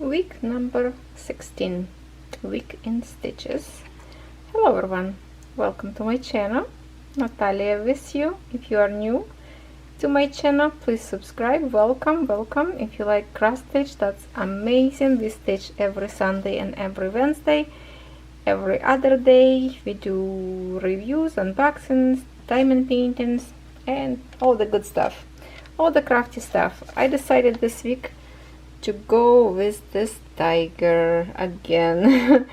Week number 16, week in stitches. Hello everyone, welcome to my channel. Natalia with you. If you are new to my channel, please subscribe. Welcome. If you like cross stitch, that's amazing. We stitch every Sunday and every Wednesday. Every other day we do reviews, unboxings, diamond paintings, and all the good stuff, all the crafty stuff. I decided this week to go with this tiger again.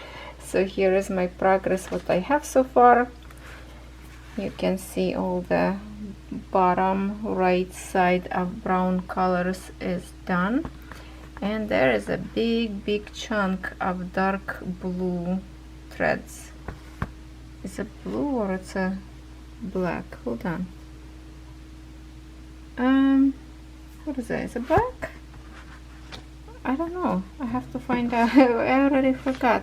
So here is my progress, what I have so far. You can see all the bottom right side of brown colors is done, and there is a big chunk of dark blue threads. Is it blue or it's a black? Hold on. What is that? Is it black? I don't know. I have to find out. I already forgot.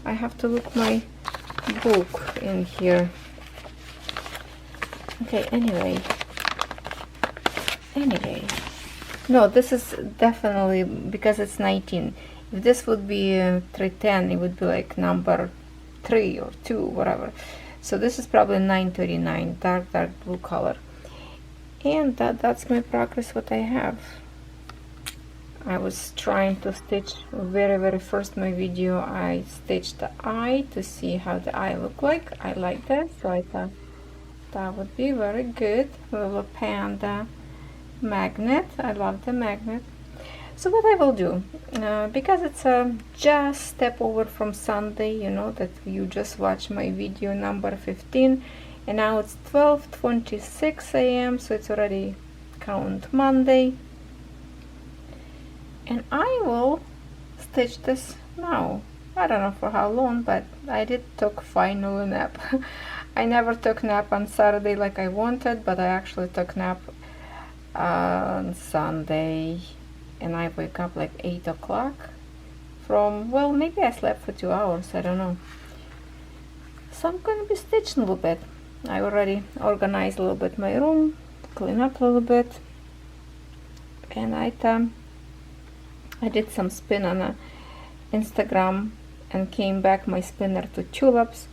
I have to look my book in here. Okay, anyway. No, this is definitely, because it's 19. If this would be 310, it would be like number 3 or 2, whatever. So this is probably 939, dark blue color. And that's my progress, what I have. I was trying to stitch very first my video. I stitched the eye to see how the eye look like. I like that, so I thought that would be very good. A little panda magnet. I love the magnet. So what I will do, because it's just step over from Sunday, you know, that you just watched my video number 15, and now it's 12:26 a.m. so it's already count Monday. And I will stitch this now. I don't know for how long, but I did took final nap. I never took nap on Saturday like I wanted, but I actually took nap on Sunday, and I wake up like 8 o'clock from, well, maybe I slept for 2 hours, I don't know. So I'm going to be stitching a little bit. I already organized a little bit my room, clean up a little bit, and I did some spin on Instagram and came back my spinner to tulips.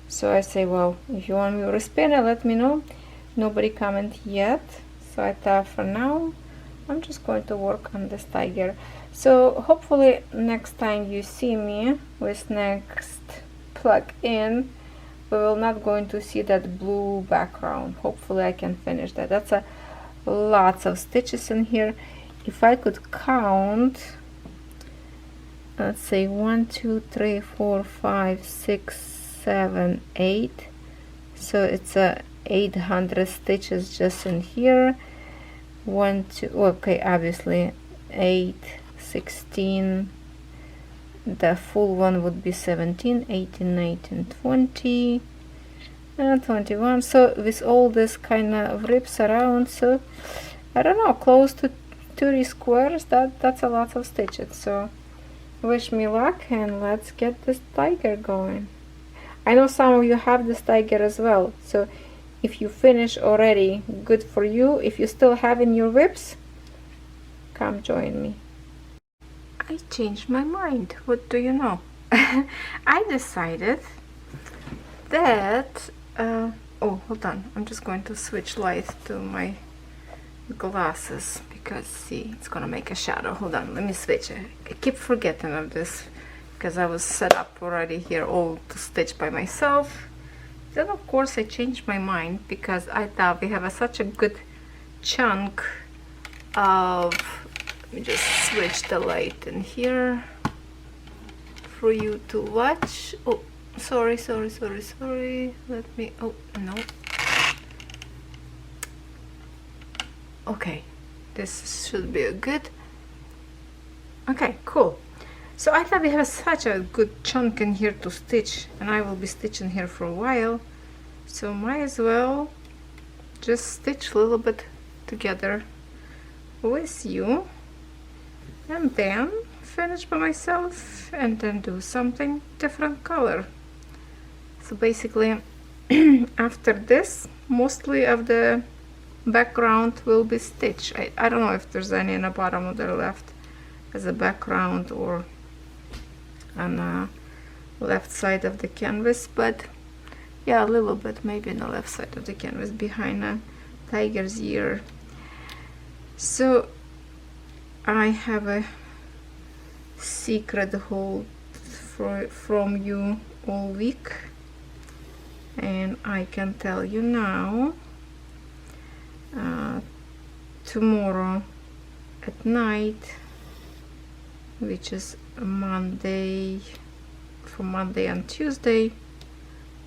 So I say, well, if you want me to respin it, let me know. Nobody commented yet, so I thought for now I'm just going to work on this tiger. So hopefully next time you see me with next plug in, we will not going to see that blue background. Hopefully I can finish that. That's a lots of stitches in here. If I could count, let's say 1 2 3 4 5 6 7 8, so it's 800 stitches just in here. 1 2, okay, obviously 8 16, the full one would be 17 18 19 20 21. So with all this kind of rips around, so I don't know, close to 30 squares, that's a lot of stitches. So wish me luck, and let's get this tiger going. I know some of you have this tiger as well, so if you finish already, good for you. If you still have in your whips, come join me. I changed my mind. What do you know? I decided that oh, hold on, I'm just going to switch light to my glasses, because see, it's gonna make a shadow. Hold on, let me switch it. I keep forgetting of this because I was set up already here all to stitch by myself. Then of course I changed my mind, because I thought we have such a good chunk of, let me just switch the light in here for you to watch. Oh, sorry, let me, oh no, okay, this should be a good, okay, cool. So I thought we have such a good chunk in here to stitch, and I will be stitching here for a while, so might as well just stitch a little bit together with you, and then finish by myself, and then do something different color. So basically after this, mostly of the background will be stitched. I don't know if there's any in the bottom of the left. as a background or on the left side of the canvas, but yeah, a little bit maybe on the left side of the canvas behind a tiger's ear. So I have a secret hold from you all week, and I can tell you now. Tomorrow at night, which is Monday, from Monday and Tuesday,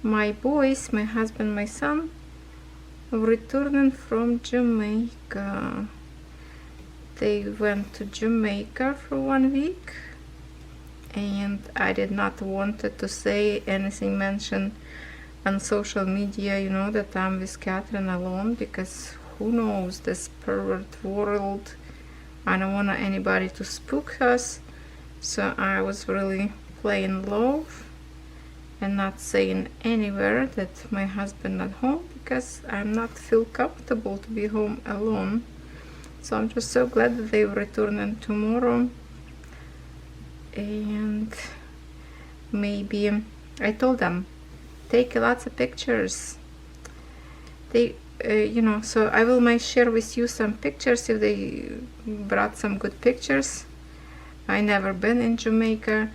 my boys, my husband, my son, returning from Jamaica. They went to Jamaica for 1 week, and I did not want to say anything, mention on social media, you know, that I'm with Catherine alone, because who knows, this pervert world. I don't want anybody to spook us, so I was really playing low and not saying anywhere that my husband not home, because I'm not feel comfortable to be home alone. So I'm just so glad that they return tomorrow. And maybe I told them, take lots of pictures. They you know, so I will might share with you some pictures if they brought some good pictures. I never been in Jamaica.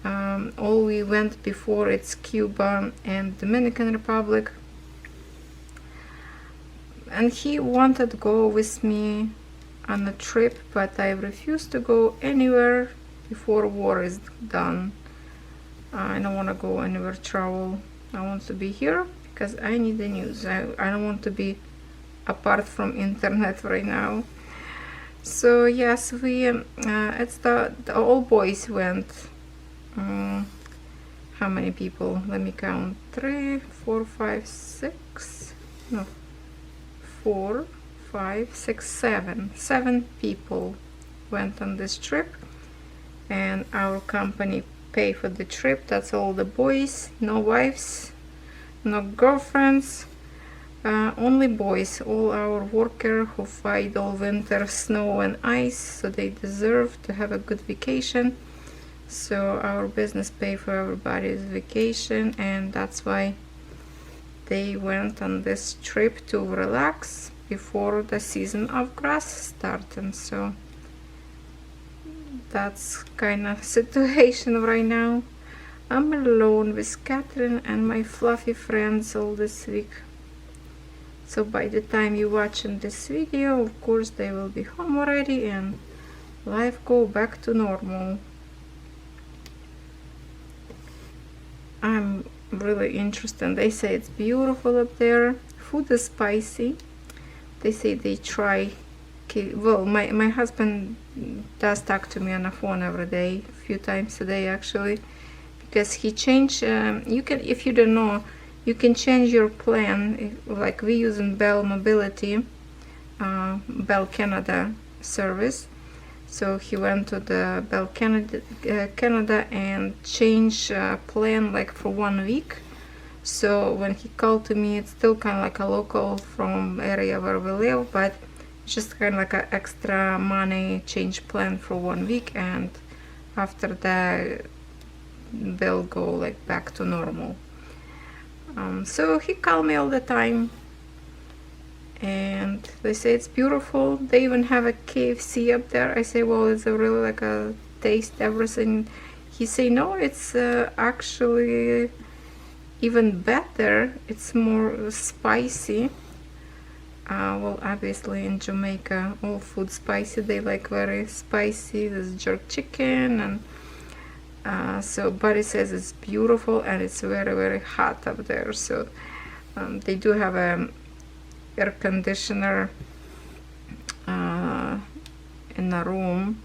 All we went before, it's Cuba and Dominican Republic, and he wanted to go with me on a trip, but I refused to go anywhere before war is done. I don't want to go anywhere, travel. I want to be here because I need the news. I don't want to be apart from internet right now. So yes, we it's the all boys went. How many people? Let me count. 3, 4, 5, 6. No, 4, 5, 6, 7. 7 people went on this trip, and our company pay for the trip. That's all the boys, no wives, no girlfriends, only boys. All our workers who fight all winter snow and ice, so they deserve to have a good vacation. So our business pay for everybody's vacation, and that's why they went on this trip to relax before the season of grass starting. So that's kind of situation right now. I'm alone with Catherine and my fluffy friends all this week. So by the time you're watching this video, of course they will be home already and life go back to normal. I'm really interested. They say it's beautiful up there. Food is spicy. They say they try. Well, my husband does talk to me on the phone every day, a few times a day actually, because he changed. You can, if you don't know, you can change your plan. Like we use in Bell Mobility, Bell Canada service. So he went to the Bell Canada and changed plan like for 1 week. So when he called to me, it's still kind of like a local from area where we live, but just kind of like an extra money change plan for 1 week, and after that they'll go like back to normal. So he called me all the time, and they say it's beautiful. They even have a KFC up there. I say, well, it's a really like a taste everything. He say, no, it's actually even better. It's more spicy. Well, obviously in Jamaica all food spicy. They like very spicy. There's jerk chicken, and so Buddy says it's beautiful, and it's very, very hot up there. So they do have a air conditioner in the room,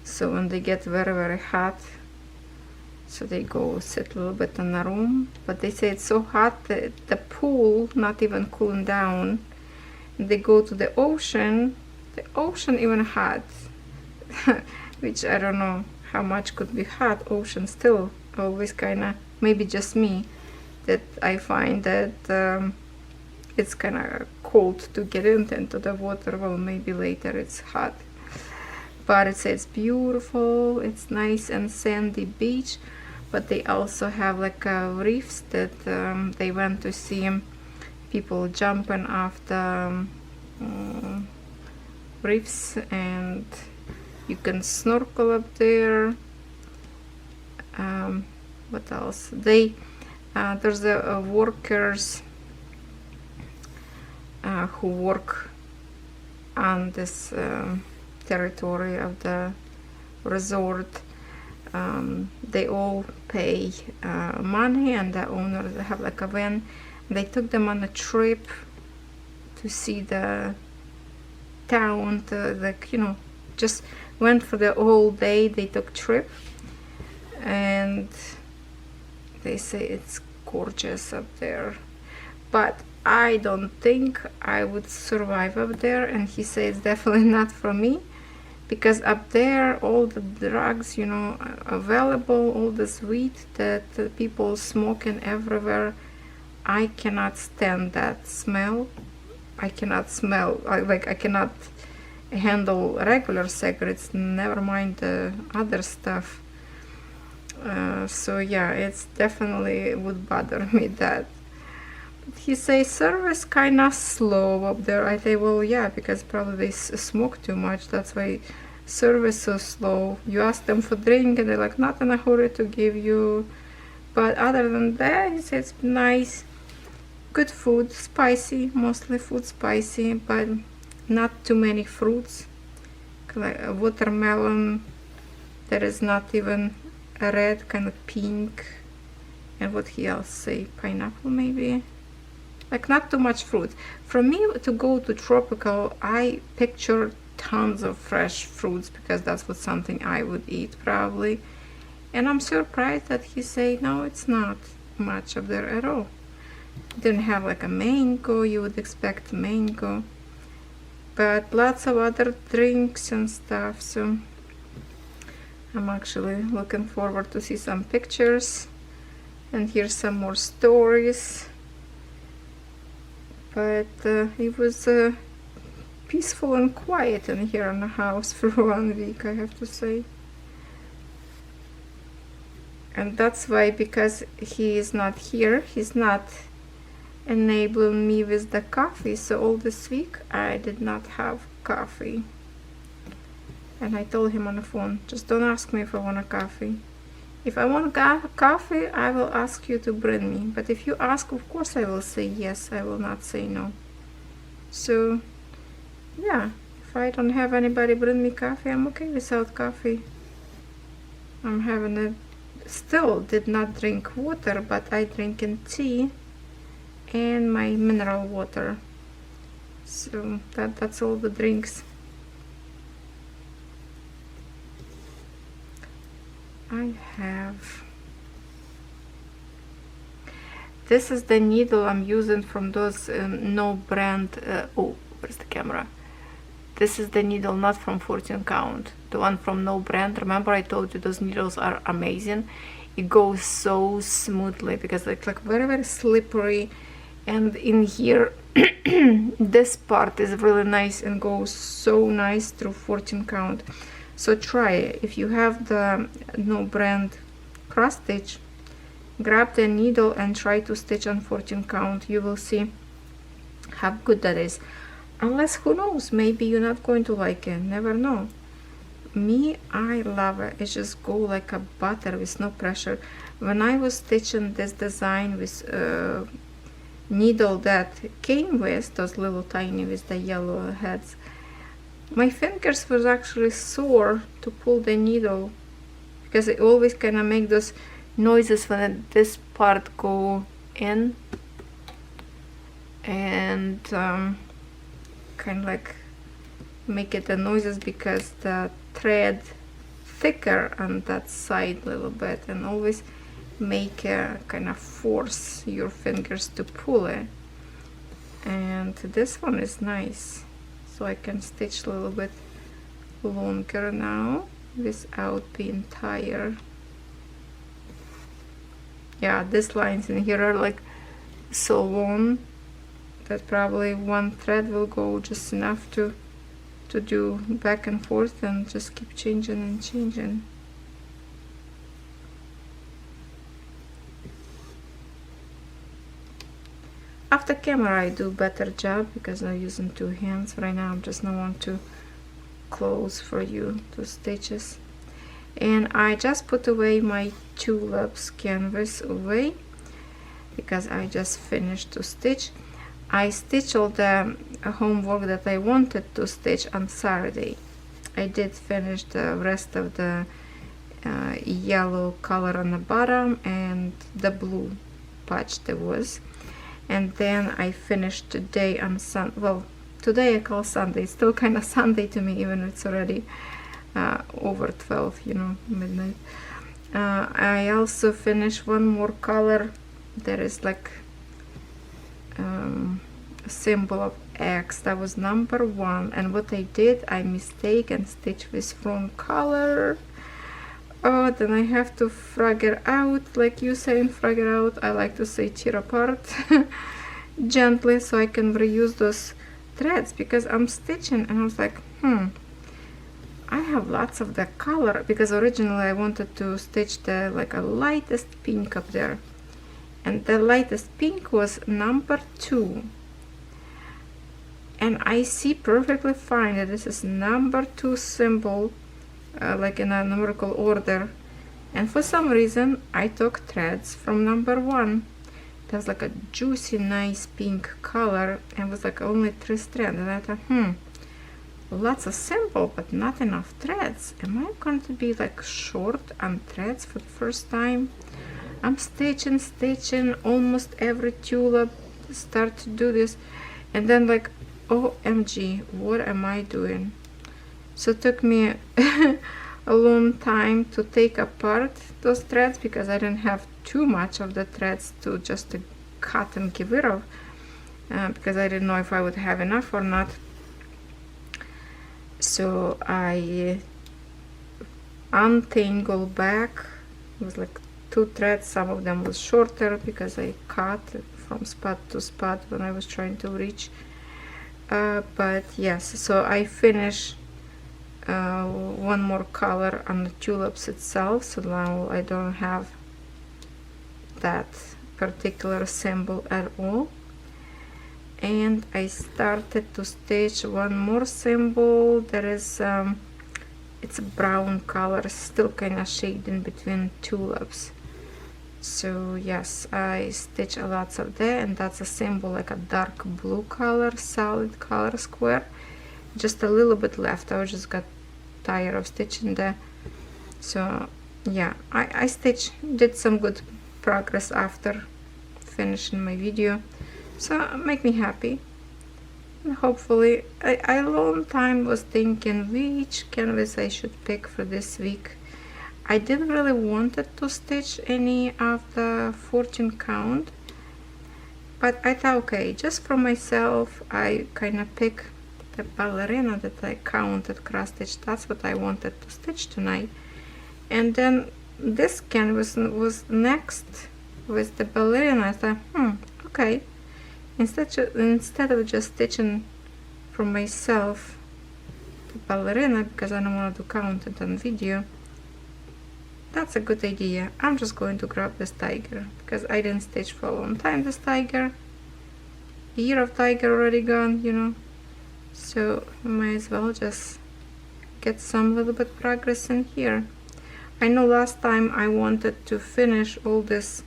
so when they get very, very hot, so they go sit a little bit in the room. But they say it's so hot that the pool not even cooling down. They go to the ocean even hot, which I don't know how much could be hot. Ocean still always kind of, maybe just me, that I find that it's kind of cold to get into the water. Well, maybe later it's hot, but it's beautiful. It's nice and sandy beach, but they also have like reefs that they went to see people jumping off the reefs, and you can snorkel up there. What else? They there's the workers who work on this territory of the resort. They all pay money, and the owners have like a van. They took them on a trip to see the town, like, you know, just went for the whole day. They took trip, and they say it's gorgeous up there, but I don't think I would survive up there. And he says it's definitely not for me, because up there all the drugs, you know, available, all this weed that people smoking everywhere. I cannot stand that smell. I cannot smell, I cannot handle regular cigarettes, never mind the other stuff. So yeah, it's definitely would bother me that. But he says service kinda slow up there. I say, well, yeah, because probably they smoke too much, that's why service so slow. You ask them for drink and they're like not in a hurry to give you. But other than that, he says it's nice, good food, spicy, mostly food spicy, but not too many fruits. Like a watermelon that is not even a red, kind of pink. And what he else say? Pineapple maybe? Like not too much fruit. For me to go to tropical, I picture tons of fresh fruits, because that's what something I would eat probably. And I'm surprised that he say no, it's not much up there at all. Didn't have like a mango, you would expect mango, but lots of other drinks and stuff. So I'm actually looking forward to see some pictures and hear some more stories. But it was peaceful and quiet in here in the house for 1 week, I have to say. And that's why, because he is not here, he's not enabling me with the coffee. So all this week I did not have coffee. And I told him on the phone, just don't ask me if I want a coffee. If I want coffee, I will ask you to bring me. But if you ask, of course I will say yes, I will not say no. So yeah, if I don't have anybody bring me coffee, I'm okay without coffee. I'm having it. Still did not drink water, but I drink in tea and my mineral water. So that's all the drinks. I have. This is the needle I'm using from those no brand. Oh, where's the camera? This is the needle not from 14 count, the one from no brand. Remember I told you those needles are amazing. It goes so smoothly because it's like very, very slippery. And in here, this part is really nice and goes so nice through 14 count. So try it. If you have the no brand cross stitch, grab the needle and try to stitch on 14 count. You will see how good that is. Unless, who knows, maybe you're not going to like it, never know. Me, I love it. It just go like a butter with no pressure. When I was stitching this design with needle that came with those little tiny with the yellow heads, my fingers was actually sore to pull the needle, because it always kind of make those noises when this part go in, and kind of like make it the noises because the thread thicker on that side a little bit, and always make a kind of force your fingers to pull it. And this one is nice, so I can stitch a little bit longer now without being tired. Yeah, these lines in here are like so long that probably one thread will go just enough to to do back and forth and just keep changing and changing. After camera I do better job because I'm using two hands. Right now I'm just not want to close for you two stitches. And I just put away my tulips canvas away because I just finished to stitch. I stitched all the homework that I wanted to stitch on Saturday. I did finish the rest of the yellow color on the bottom and the blue patch there was. And then I finished today on well, today I call Sunday. It's still kind of Sunday to me, even if it's already over 12, you know, midnight. I also finished one more color. There is like a symbol of X. That was number 1. And what I did, I mistake and stitch this wrong color. Oh, then I have to figure out, like you saying figure out, I like to say tear apart gently so I can reuse those threads, because I'm stitching and I was like, I have lots of the color, because originally I wanted to stitch the like a lightest pink up there, and the lightest pink was number 2, and I see perfectly fine that this is number 2 symbol, like in a numerical order, and for some reason I took threads from number 1. That was like a juicy nice pink color and was like only 3 strands, and I thought, lots of symbol but not enough threads. Am I going to be like short on threads for the first time? I'm stitching almost every tulip, start to do this, and then like, OMG, what am I doing? So it took me a long time to take apart those threads, because I didn't have too much of the threads to just to cut and get rid of, because I didn't know if I would have enough or not. So I untangled back. It was like 2 threads. Some of them was shorter because I cut from spot to spot when I was trying to reach. But yes, so I finished one more color on the tulips itself, so now I don't have that particular symbol at all. And I started to stitch one more symbol. There is it's a brown color, still kind of shading between tulips. So yes, I stitch a lot of that, and that's a symbol like a dark blue color, solid color square. Just a little bit left. I just got tired of stitching that. So yeah, I did some good progress after finishing my video, so make me happy. And hopefully, I long time was thinking which canvas I should pick for this week. I didn't really wanted to stitch any of the 14 count, but I thought, okay, just for myself, I kind of pick the ballerina that I counted cross stitch. That's what I wanted to stitch tonight. And then this canvas was next with the ballerina. I thought, okay, instead of just stitching for myself the ballerina, because I don't want to count it on video, that's a good idea. I'm just going to grab this tiger, because I didn't stitch for a long time this tiger. Year of tiger already gone, you know, so might as well just get some little bit progress in here. I know last time I wanted to finish all this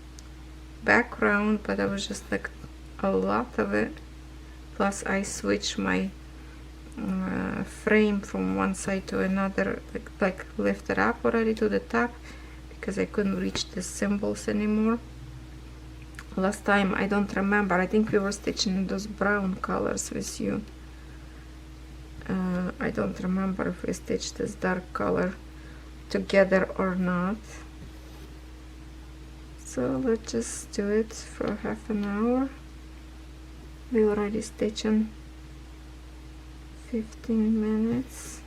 background, but I was just like a lot of it, plus I switched my frame from one side to another, like lifted up already to the top, because I couldn't reach the symbols anymore. Last time, I don't remember, I think we were stitching those brown colors with you. I don't remember if we stitched this dark color together or not. So let's just do it for half an hour. We already stitching 15 minutes.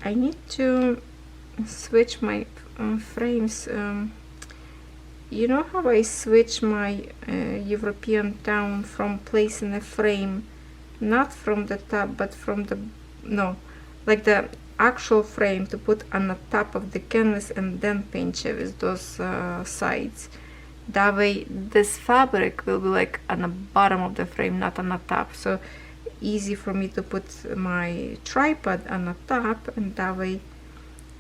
I need to switch my frames. You know how I switch my European town from placing a frame, not from the top, but from the, no, like the actual frame to put on the top of the canvas and then pinch it with those sides. That way this fabric will be like on the bottom of the frame, not on the top. So easy for me to put my tripod on the top, and that way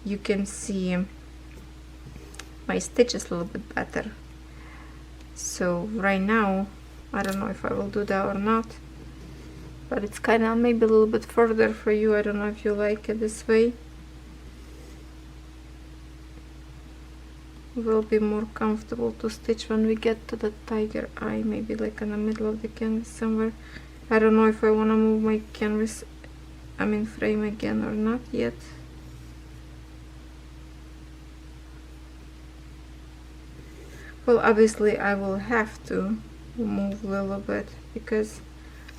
you can see my stitches a little bit better. So right now I don't know if I will do that or not, but it's kind of maybe a little bit further for you. I don't know if you like it this way. It will be more comfortable to stitch when we get to the tiger eye, maybe like in the middle of the canvas somewhere. I don't know if I want to move my canvas, frame again or not yet. Well, obviously I will have to move a little bit because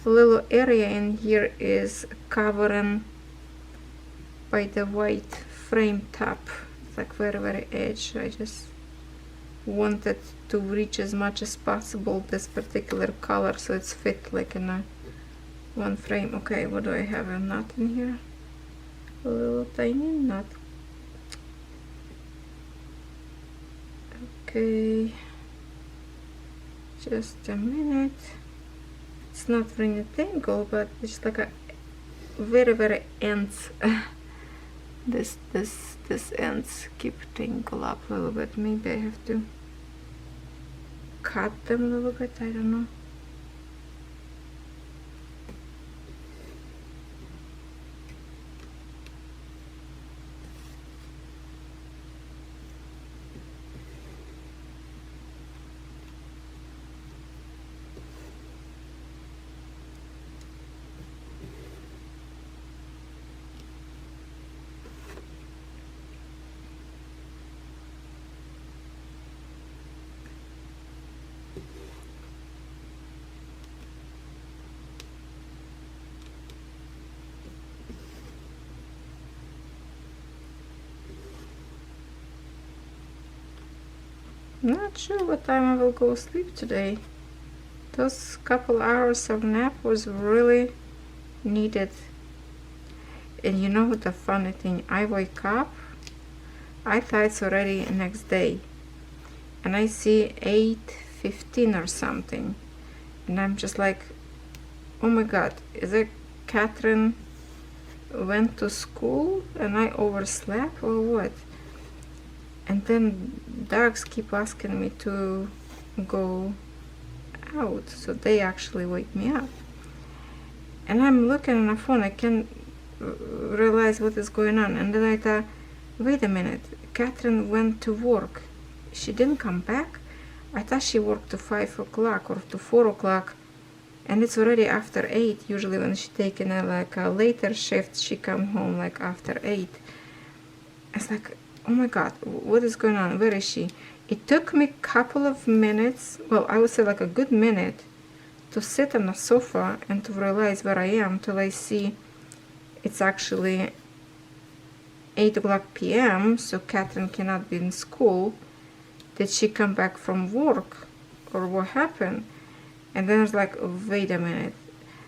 a little area in here is covered by the white frame top. It's like very edge. I just wanted to reach as much as possible this particular color so it's fit like in a one frame. Okay, what do I have? A knot in here, a little tiny knot. Okay, just a minute. It's not really a tangle, but it's like a very ends. this ends keep tangle up a little bit. Maybe I have to cut them a little bit. I don't know. Not sure what time I will go sleep today. Those couple hours of nap was really needed. And you know what the funny thing, I wake up, I thought it's already next day, and I see 8:15 or something, and I'm just like, oh my god, is it Catherine went to school and I overslept or what? And then dogs keep asking me to go out, so they actually wake me up. And I'm looking on the phone, I can't realize what is going on. And then I thought, wait a minute, Catherine went to work. She didn't come back? I thought she worked to 5 o'clock or to 4 o'clock. And it's already after 8. Usually when she taken a later shift, she come home like after 8. It's like, oh my god, what is going on? Where is she? It took me a couple of minutes, well, I would say like a good minute, to sit on the sofa and to realize where I am, till I see it's actually 8 o'clock p.m. so Catherine cannot be in school. Did she come back from work or what happened? And then I was like, oh, wait a minute.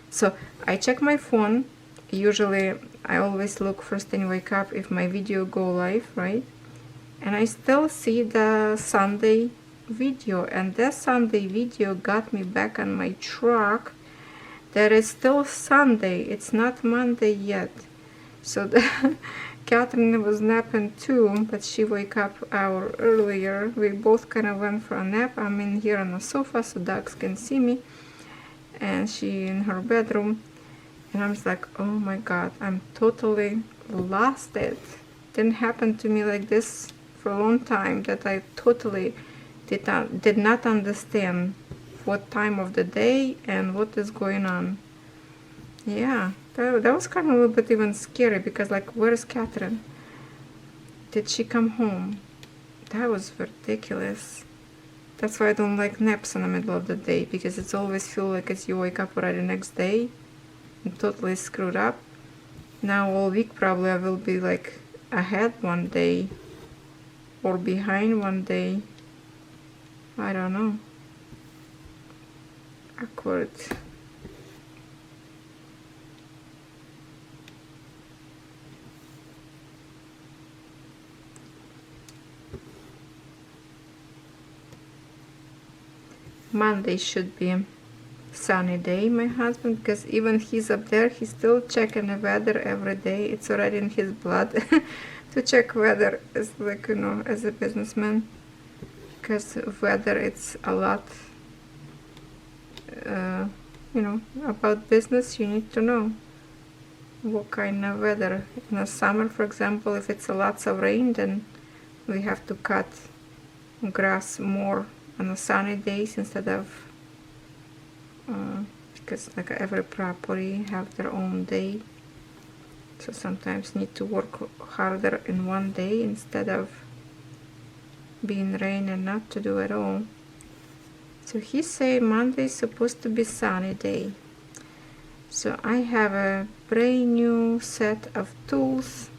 So I check my phone. Usually I always look first thing I wake up if my video go live, right? And I still see the Sunday video, and that Sunday video got me back on my track. There is still Sunday, it's not Monday yet. So Catherine was napping too, but she woke up an hour earlier. We both kind of went for a nap. I'm in here on the sofa so dogs can see me, and she in her bedroom. And I'm just like, oh my god, I'm totally lost it. Didn't happen to me like this for a long time, that I totally did not understand what time of the day and what is going on. Yeah, that was kind of a little bit even scary, because like, where is Catherine? Did she come home? That was ridiculous. That's why I don't like naps in the middle of the day, because it's always feel like it's you wake up already next day and totally screwed up. Now all week probably I will be like ahead one day or behind one day. I don't know. Awkward. Monday should be a sunny day, my husband, because even he's up there, he's still checking the weather every day. It's already in his blood to check weather as, like, you know, as a businessman, because weather it's a lot, you know, about business. You need to know what kind of weather. In the summer, for example, if it's a lots of rain, then we have to cut grass more on the sunny days instead of because like every property have their own day, so sometimes need to work harder in one day instead of being rain and not to do at all. So he say Monday is supposed to be sunny day. So I have a brand new set of tools.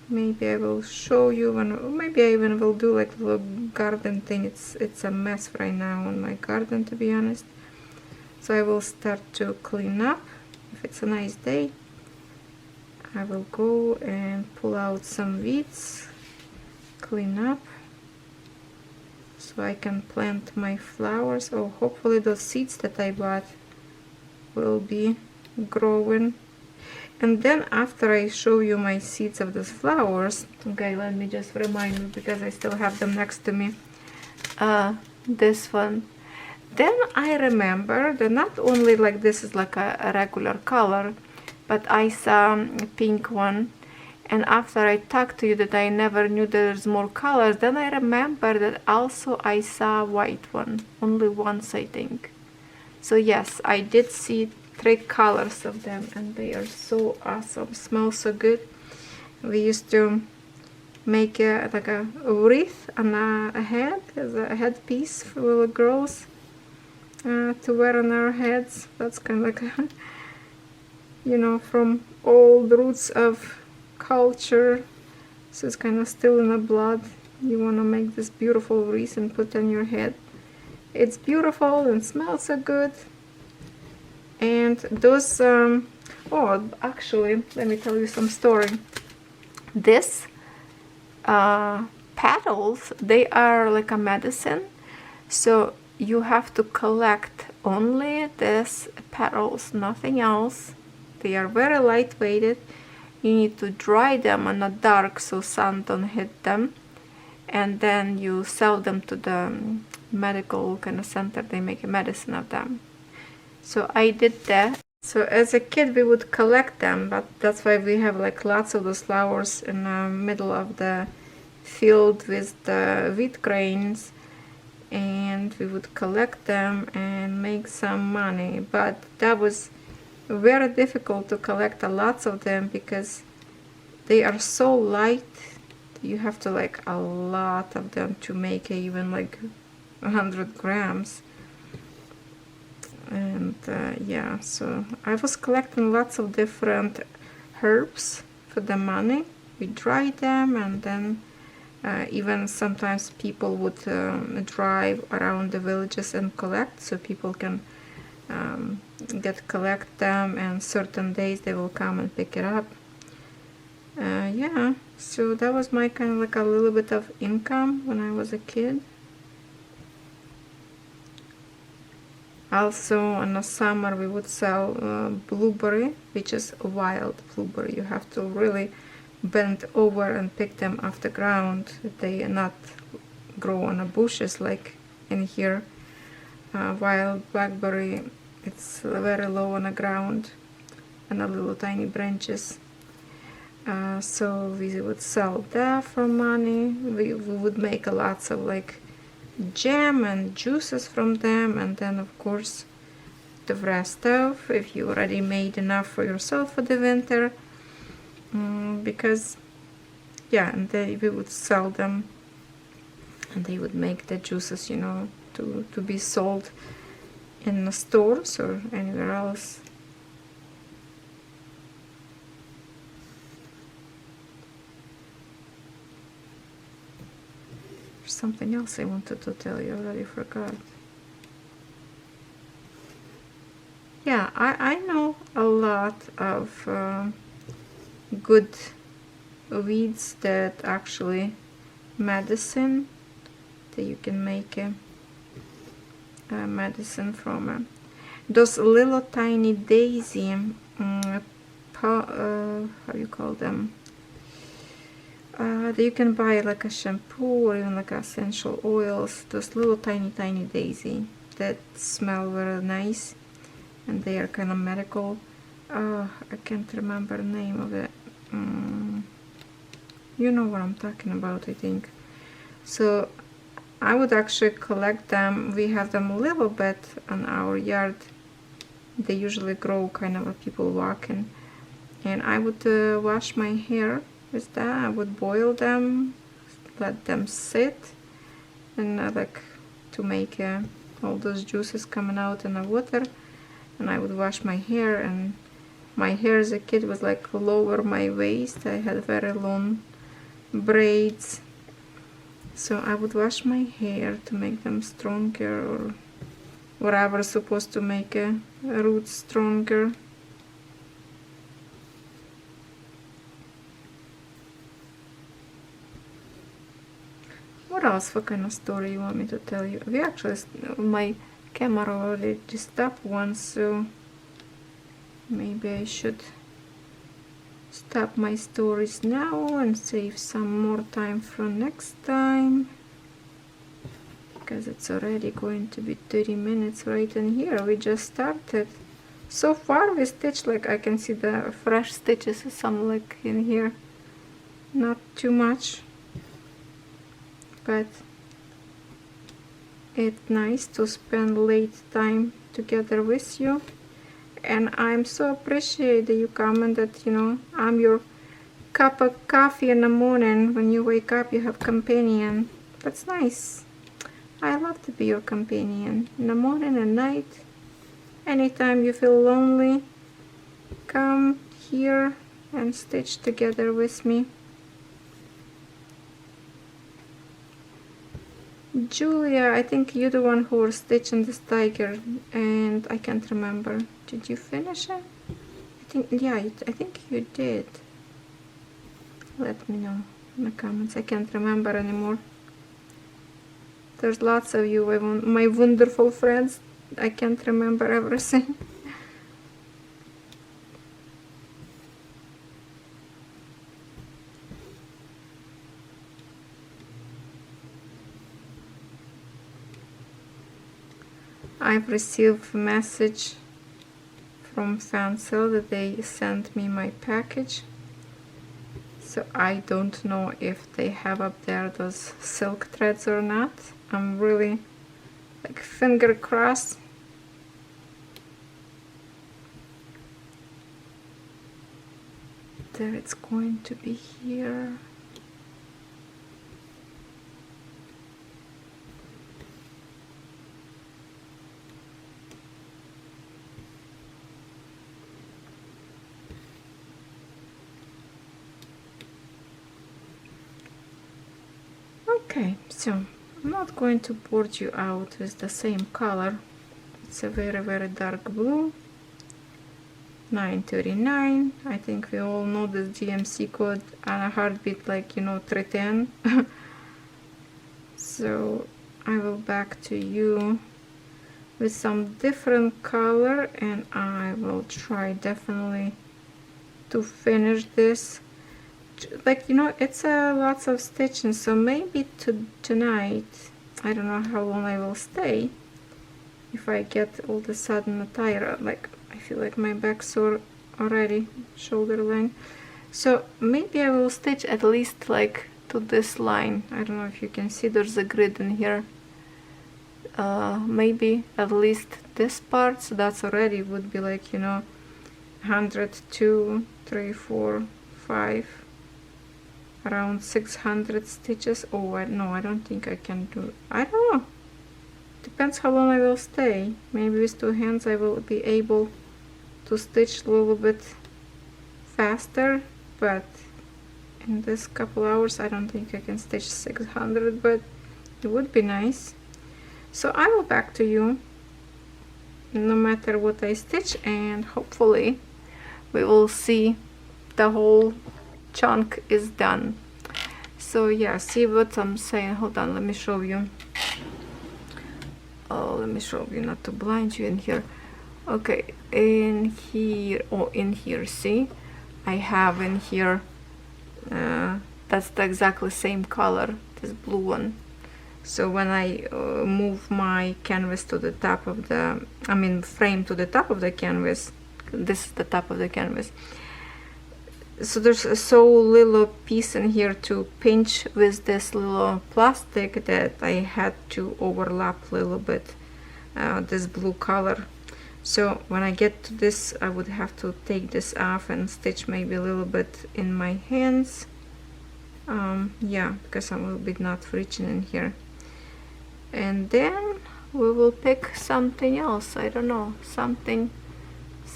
Maybe I will show you when, maybe I even will do like a little garden thing. It's a mess right now in my garden, to be honest. So I will start to clean up. If it's a nice day, I will go and pull out some weeds, clean up, so I can plant my flowers. Oh, hopefully those seeds that I bought will be growing. And then after I show you my seeds of those flowers, okay, let me just remind you because I still have them next to me. This one. Then I remember that not only like this is like a regular color, but I saw a pink one. And after I talked to you that I never knew there's more colors, then I remember that also I saw a white one, only once I think. So yes, I did see 3 colors of them, and they are so awesome, smell so good. We used to make like a wreath on a head, as a headpiece for little girls to wear on our heads. That's kind of like you know, from old roots of culture, so it's kind of still in the blood. You want to make this beautiful wreath and put on your head. It's beautiful and smells so good. And those oh, actually, let me tell you some story. This petals, they are like a medicine, so you have to collect only these petals, nothing else. They are very lightweighted. You need to dry them on the dark so sun don't hit them, and then you sell them to the medical kind of center. They make a medicine of them. So I did that. So as a kid we would collect them, but that's why we have like lots of those flowers in the middle of the field with the wheat grains, and we would collect them and make some money. But that was very difficult to collect a lots of them because they are so light. You have to like a lot of them to make even like 100 grams. And yeah, so I was collecting lots of different herbs for the money. We dried them, and then even sometimes people would drive around the villages and collect, so people can collect them, and certain days they will come and pick it up. Yeah, so that was my kind of like a little bit of income when I was a kid. Also in the summer we would sell blueberry, which is wild blueberry. You have to really bend over and pick them off the ground. They not grow on the bushes like in here. Wild blackberry, it's very low on the ground and a little tiny branches. So we would sell that for money. We would make lots of like jam and juices from them, and then of course the rest of, if you already made enough for yourself for the winter, because yeah, and we would sell them, and they would make the juices, you know, to be sold in the stores or anywhere else. There's something else I wanted to tell you, already forgot. Yeah, I know a lot of good weeds that actually medicine, that you can make a medicine from. Those little tiny daisy, how you call them? That you can buy like a shampoo or even like essential oils. Those little tiny daisy that smell very nice, and they are kind of medical. I can't remember the name of it. You know what I'm talking about, I think. So I would actually collect them. We have them a little bit on our yard. They usually grow kind of where people walking. And I would wash my hair with that. I would boil them, let them sit, and like to make all those juices coming out in the water. And I would wash my hair, and my hair as a kid was like lower my waist. I had very long braids. So I would wash my hair to make them stronger, or whatever supposed to make a root stronger. What else? What kind of story you want me to tell you? We actually, my camera already stopped once, so maybe I should stop my stories now and save some more time for next time, because it's already going to be 30 minutes right in here. We just started. So far we stitched, like I can see the fresh stitches, some like in here, not too much, but it's nice to spend late time together with you. And I'm so appreciate that you commented, you know, I'm your cup of coffee in the morning. When you wake up, you have companion. That's nice. I love to be your companion in the morning and night. Anytime you feel lonely, come here and stitch together with me. Julia, I think you're the one who was stitching this tiger, and I can't remember. Did you finish it? I think, yeah, I think you did. Let me know in the comments. I can't remember anymore. There's lots of you, my wonderful friends. I can't remember everything. I've received a message from FANSELLS that they sent me my package. So I don't know if they have up there those silk threads or not. I'm really like finger crossed. There it's going to be here. Okay, so I'm not going to board you out with the same color. It's a very dark blue. 939. I think we all know this GMC code on a heartbeat, like, you know, 310. So I will back to you with some different color, and I will try definitely to finish this. Like, you know, it's lots of stitching, so maybe tonight, I don't know how long I will stay. If I get all of a sudden tired, like I feel like my back sore already, shoulder line. So maybe I will stitch at least like to this line. I don't know if you can see, there's a grid in here. Maybe at least this part, so that's already would be like, you know, 100, 2, 3, 4, 5, around 600 stitches. Oh, no, I don't think I can do, I don't know. Depends how long I will stay. Maybe with two hands I will be able to stitch a little bit faster, but in this couple hours I don't think I can stitch 600, but It would be nice. So I will back to you no matter what I stitch, and hopefully we will see the whole chunk is done. So yeah, see what I'm saying. Hold on, let me show you. Oh, let me show you, not to blind you in here. Okay, in here, oh, in here, see, I have in here, that's the exactly same color, this blue one. So when I move my canvas to the top of the, I mean frame to the top of the canvas, this is the top of the canvas, so there's a so little piece in here to pinch with this little plastic that I had to overlap a little bit this blue color. So when I get to this, I would have to take this off and stitch maybe a little bit in my hands. Yeah, because I'm a little bit not reaching in here. And then we will pick something else. I don't know, something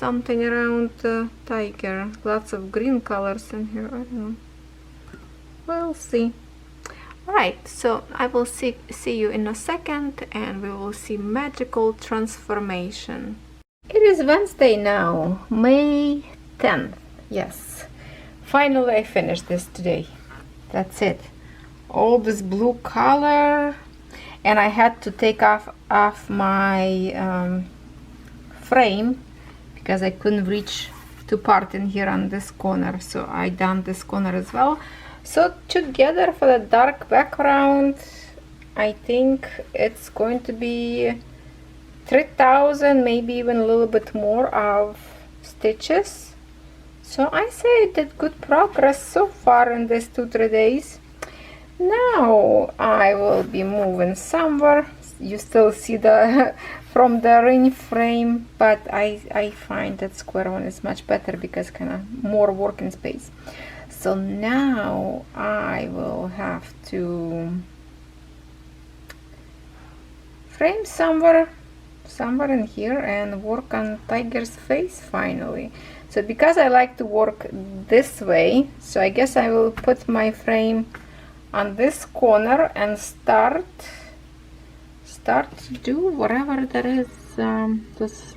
around the tiger. Lots of green colors in here. I don't know. We'll see. Alright, so I will see you in a second, and we will see magical transformation. It is Wednesday now, May 10th. Yes, finally I finished this today. That's it. All this blue color, and I had to take off my frame because I couldn't reach to part in here on this corner, so I done this corner as well. So together for the dark background, I think it's going to be 3,000, maybe even a little bit more of stitches. So I say I did good progress so far in these 2-3 days. Now I will be moving somewhere. You still see the from the ring frame, but I find that square one is much better because kind of more working space. So now I will have to frame somewhere in here and work on tiger's face finally. So because I like to work this way, so I guess I will put my frame on this corner and start to do whatever there is. This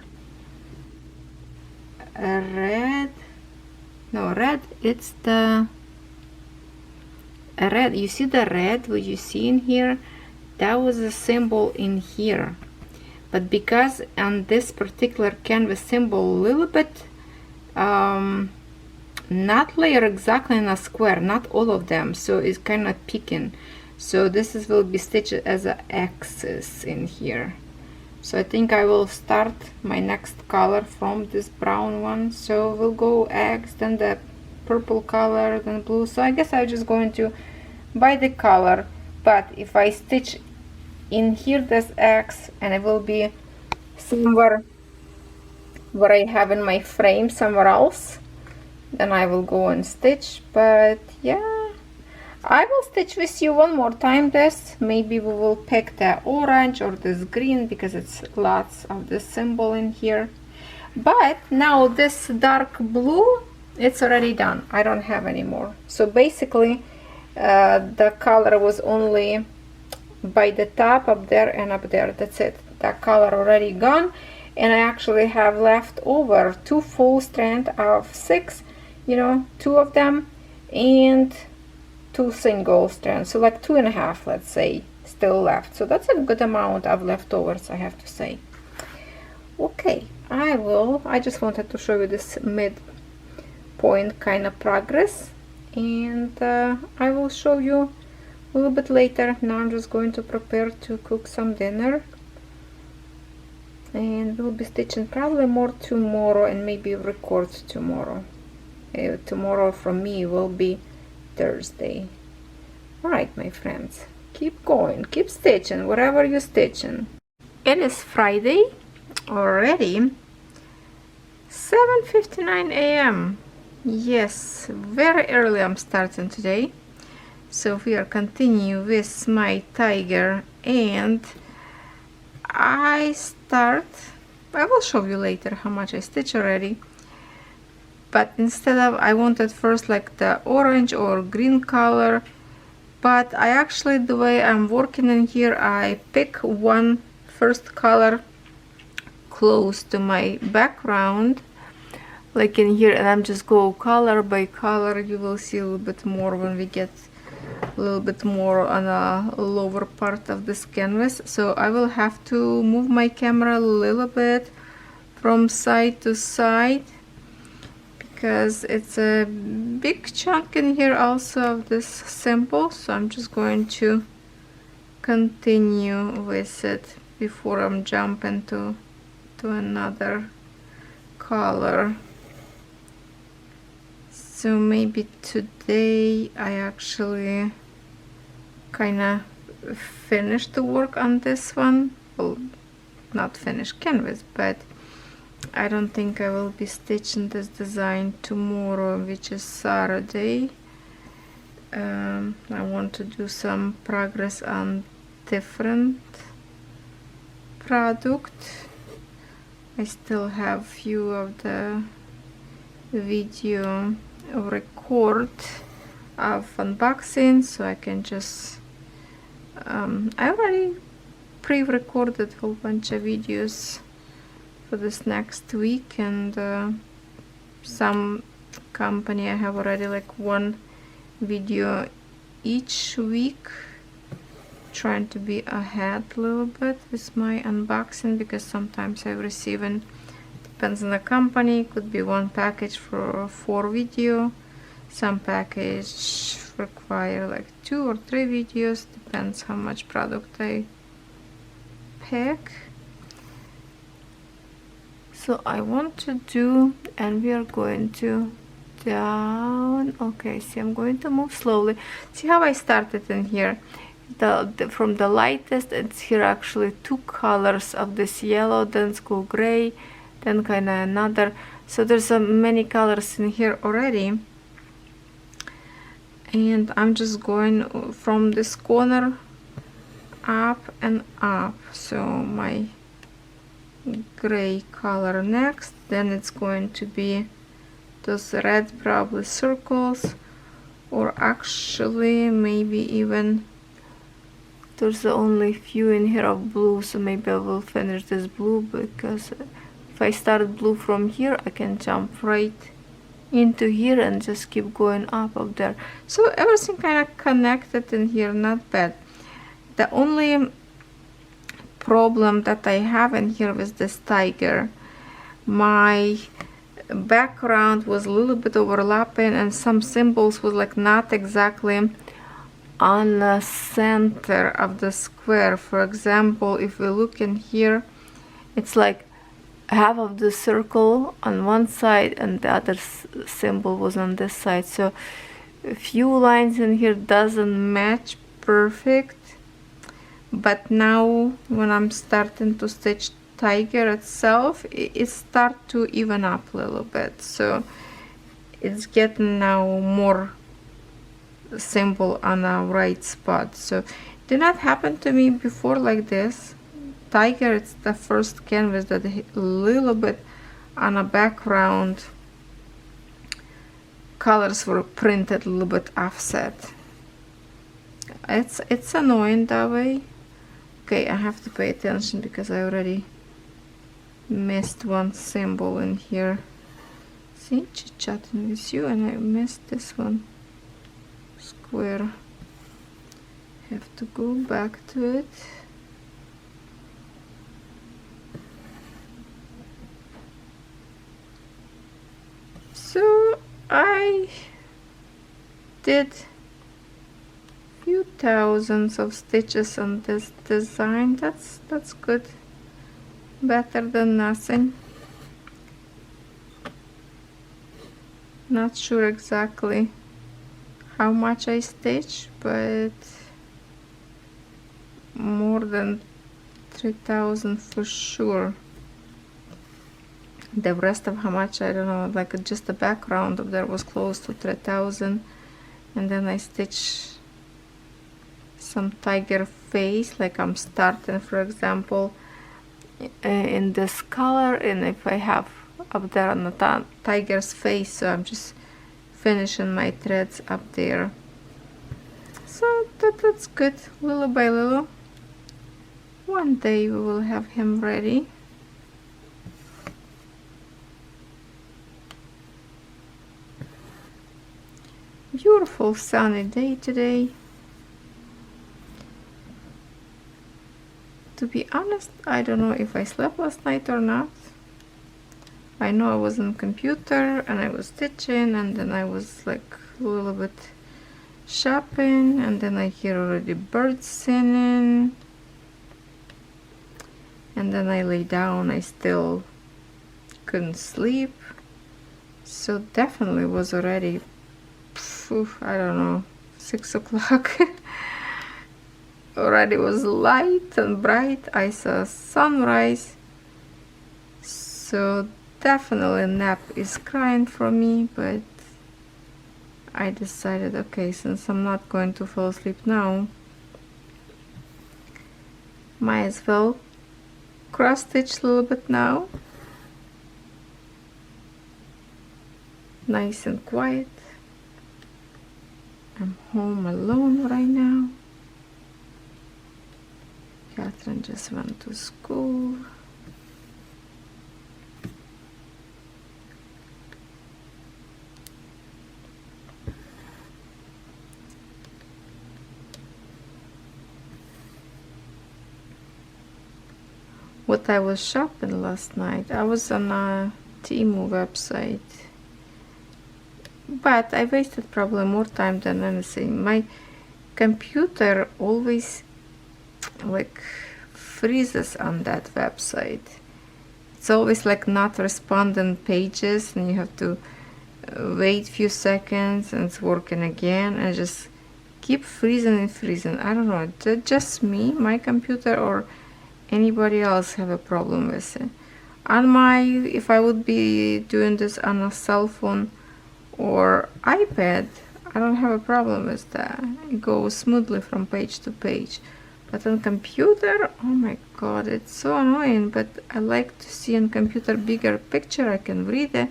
red, no red, it's the red. You see the red, what you see in here, that was a symbol in here. But because on this particular canvas symbol a little bit not layer exactly in a square, not all of them, so it's kind of peeking. So this will be stitched as an axis in here. So I think I will start my next color from this brown one. So we'll go X, then the purple color, then blue. So I guess I'm just going to by the color, but if I stitch in here this X and it will be somewhere where I have in my frame somewhere else, then I will go and stitch. But yeah, I will stitch with you one more time this. Maybe we will pick the orange or this green because it's lots of this symbol in here. But now this dark blue, it's already done. I don't have any more. So basically the color was only by the top up there and up there. That's it. That color already gone, and I actually have left over 2 full strand of 6, you know, 2 of them and 2 single strands, so like 2.5, let's say, still left. So that's a good amount of leftovers, I have to say. Okay, I just wanted to show you this midpoint kind of progress, and I will show you a little bit later. Now I'm just going to prepare to cook some dinner, and we'll be stitching probably more tomorrow and maybe record tomorrow. Tomorrow from me will be Thursday. Alright, my friends, keep going, keep stitching whatever you're stitching. It is Friday already, 7:59 a.m. Yes, very early I'm starting today. So we are continuing with my tiger, and I will show you later how much I stitch already. But instead of, I wanted first like the orange or green color But I actually, the way I'm working in here, I pick one first color close to my background, like in here, and I'm just go color by color. You will see a little bit more when we get a little bit more on a lower part of this canvas. So I will have to move my camera a little bit from side to side, because it's a big chunk in here also of this symbol. So I'm just going to continue with it before I'm jumping to another color. So maybe today I actually kind of finished the work on this one. Well, not finished canvas, but I don't think I will be stitching this design tomorrow, which is Saturday. I want to do some progress on different product. I still have few of the video record of unboxing, so I can just I already pre-recorded a whole bunch of videos for this next week, and some company I have already like one video each week, trying to be ahead a little bit with my unboxing, because sometimes I receive, and depends on the company, could be one package for 4 video, some package require like 2 or 3 videos, depends how much product I pick. So I want to do, and we are going to down. Okay, see, I'm going to move slowly. See how I started in here, from the lightest. It's here actually 2 colors of this yellow, then it's go gray, then kind of another. So there's many colors in here already, and I'm just going from this corner up and up. So my gray color next, then it's going to be those red probably circles, or actually maybe even there's only few in here of blue, so maybe I will finish this blue, because if I start blue from here I can jump right into here and just keep going up there. So everything kind of connected in here, not bad. The only problem that I have in here with this tiger, my background was a little bit overlapping, and some symbols was like not exactly on the center of the square. For example, if we look in here, it's like half of the circle on one side and the other symbol was on this side, so a few lines in here doesn't match perfect. But now when I'm starting to stitch tiger itself, it start to even up a little bit, so it's getting now more symbol on the right spot. So it did not happen to me before like this. Tiger, it's the first canvas that a little bit on a background colors were printed a little bit offset. It's annoying that way. Okay, I have to pay attention because I already missed one symbol in here. See, chit-chatting with you, and I missed this one. Square. Have to go back to it. So I did few thousands of stitches on this design. That's good, better than nothing. Not sure exactly how much I stitched, but more than 3,000 for sure. The rest of how much I don't know, like just the background of there was close to 3,000, and then I stitched some tiger face, like I'm starting for example in this color, and if I have up there on the tiger's face, so I'm just finishing my threads up there. So but that's good. Little by little. One day we will have him ready. Beautiful sunny day today. To be honest, I don't know if I slept last night or not. I know I was on computer and I was stitching, and then I was like a little bit shopping, and then I hear already birds singing, and then I lay down. I still couldn't sleep, so definitely was already, I don't know, 6 o'clock. Already was light and bright. I saw sunrise, so definitely nap is crying for me, but I decided, okay, since I'm not going to fall asleep now, might as well cross stitch a little bit now. Nice and quiet. I'm home alone right now. Catherine just went to school. What I was shopping last night, I was on a Temu website, but I wasted probably more time than anything. My computer always like freezes on that website. It's always like not responding pages, and you have to wait few seconds and it's working again, and just keep freezing and freezing. I don't know, just me, my computer, or anybody else have a problem with it. On my, if I would be doing this on a cell phone or iPad, I don't have a problem with that. It goes smoothly from page to page. But on computer, oh my god, it's so annoying. But I like to see on computer bigger picture. I can read it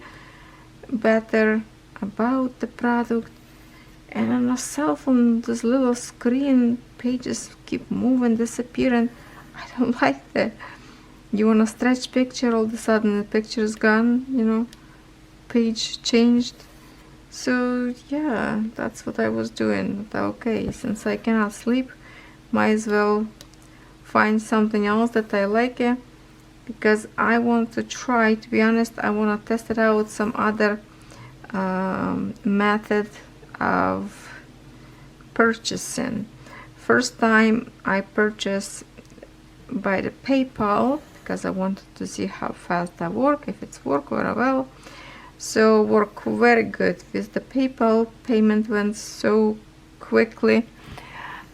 better about the product. And on a cell phone, this little screen pages keep moving, disappearing. I don't like that. You want to stretch picture, all of a sudden the picture is gone, you know, page changed. So yeah, that's what I was doing. Okay, since I cannot sleep, might as well find something else that I like it, because I want to try, to be honest, I want to test it out with some other method of purchasing. First time I purchased by the PayPal, because I wanted to see how fast that work, if it's work very well. So work very good with the PayPal. Payment went so quickly.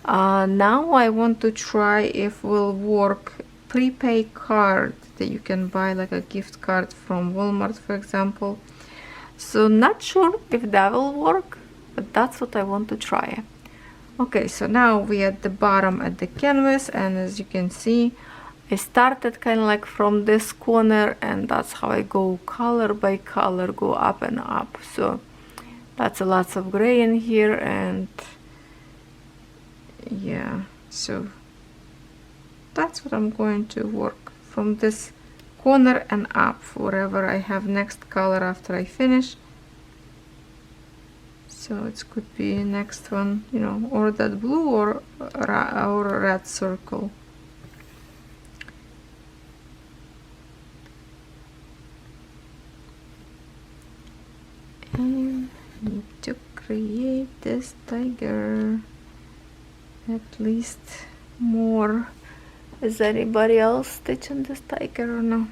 Now I want to try if will work prepaid card that you can buy, like a gift card from Walmart, for example. So not sure if that will work, but that's what I want to try. Okay, so now we at the bottom at the canvas, and as you can see, I started kind of like from this corner, and that's how I go color by color, go up and up. So that's a lots of gray in here, and yeah, so that's what I'm going to work from this corner and up, wherever I have next color after I finish. So it could be next one, you know, or that blue or a red circle. And I need to create this tiger. At least more. Is anybody else stitching this tiger or no?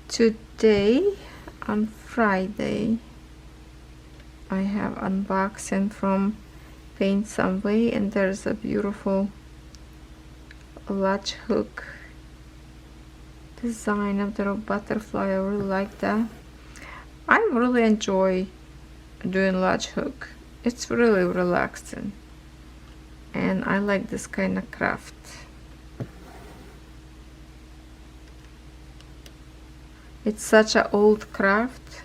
Today, on Friday, I have unboxing from Paint Some Way, and there's a beautiful latch hook design of the butterfly. I really like that. I really enjoy doing latch hook. It's really relaxing. and I like this kind of craft. It's such an old craft,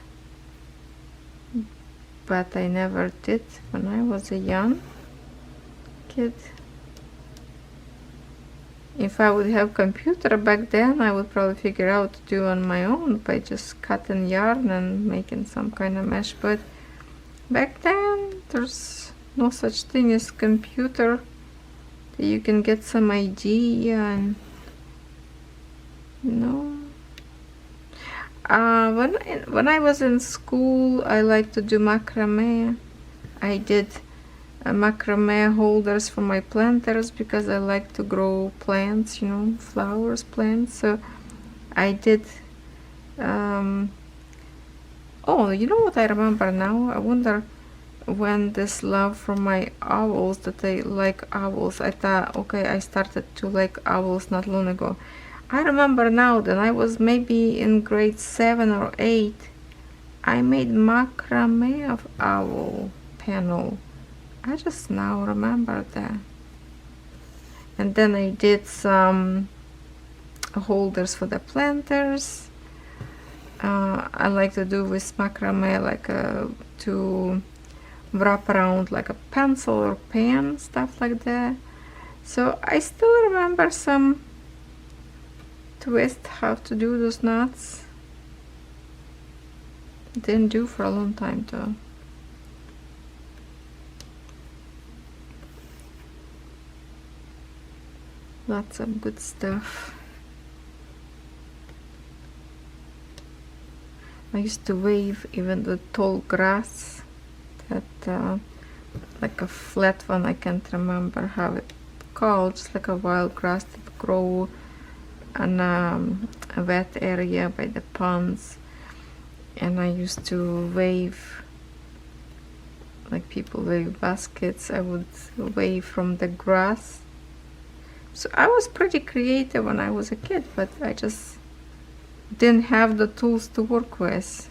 but I never did when I was a young kid. If I would have computer back then, I would probably figure out to do on my own by just cutting yarn and making some kind of mesh, but back then there's no such thing as computer that you can get some idea and when I was in school, I liked to do macrame. I did macrame holders for my planters because I like to grow plants, you know, flowers, plants. So I did. Oh, you know what I remember now? I wonder when this love for my owls, that I like owls. I thought, okay, I started to like owls not long ago. I remember now that I was maybe in grade 7 or 8. I made macrame of owl panel. I just now remember that. And then I did some holders for the planters. I like to do with macrame like to wrap around like a pencil or pen, stuff like that. So I still remember some twist how to do those knots. Didn't do for a long time though. Lots of good stuff. I used to wave even the tall grass, that like a flat one, I can't remember how it called, just like a wild grass that grow on a wet area by the ponds. And I used to wave like people wave baskets. I would wave from the grass. So I was pretty creative when I was a kid, but I just didn't have the tools to work with.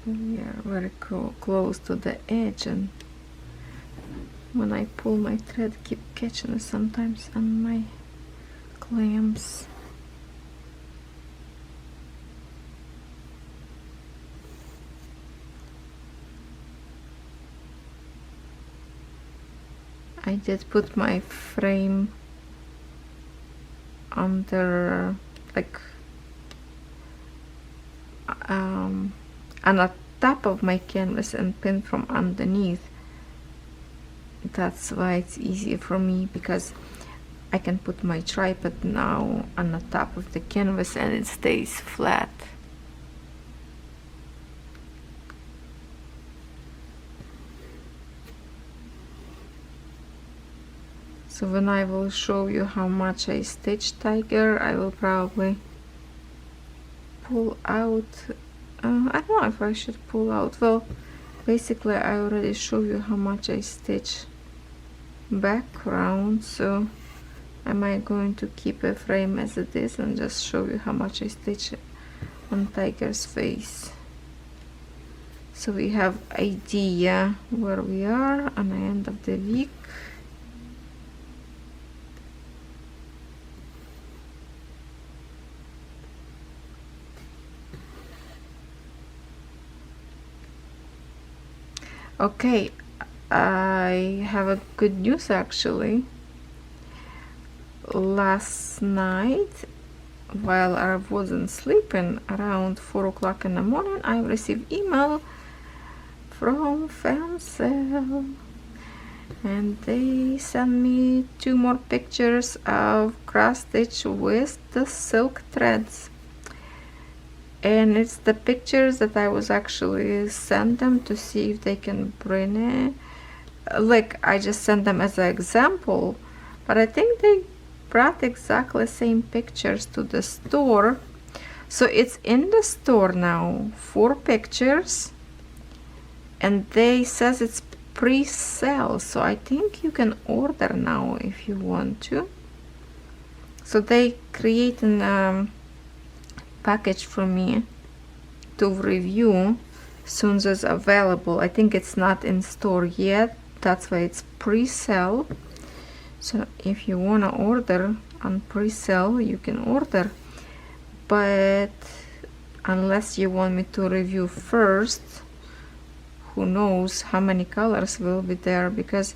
We are very close to the edge, and when I pull my thread, keep catching it sometimes on my clamps. I did put my frame under, like, on the top of my canvas and pin from underneath. That's why it's easier for me, because I can put my tripod now on the top of the canvas and it stays flat. So when I will show you how much I stitch tiger, I will probably pull out, I don't know if I should pull out. Well, basically I already show you how much I stitch background, so am I going to keep a frame as it is and just show you how much I stitch on tiger's face. So we have idea where we are on the end of the week. Okay, I have a good news actually. Last night, while I wasn't sleeping, around 4 o'clock in the morning, I received email from FANSELLS, and they sent me 2 more pictures of cross stitch with the silk threads. And it's the pictures that I was actually sent them to see if they can bring it. Like, I just sent them as an example, but I think they brought exactly same pictures to the store. So it's in the store now, 4 pictures, and they says it's pre-sale, so I think you can order now if you want to. So they create a package for me to review soon as available. I think it's not in store yet, that's why it's pre-sale. So if you want to order on pre-sale, you can order, but unless you want me to review first, who knows how many colors will be there, because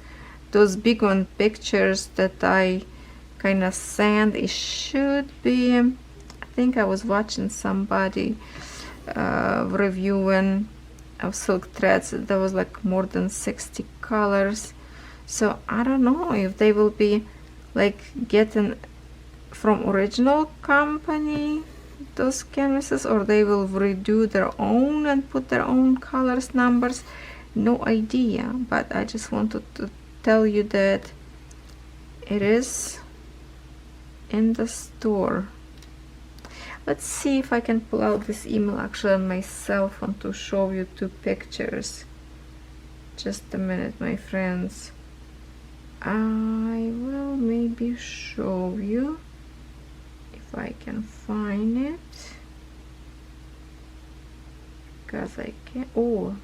those big one pictures that I kind of sent, it should be, I think I was watching somebody reviewing of silk threads, there was like more than 60 colors. So I don't know if they will be like getting from original company those canvases, or they will redo their own and put their own colors, numbers. No idea, but I just wanted to tell you that it is in the store. Let's see if I can pull out this email actually on my cell phone to show you 2 pictures. Just a minute, my friends. I will maybe show you if I can find it, because I can. Oh,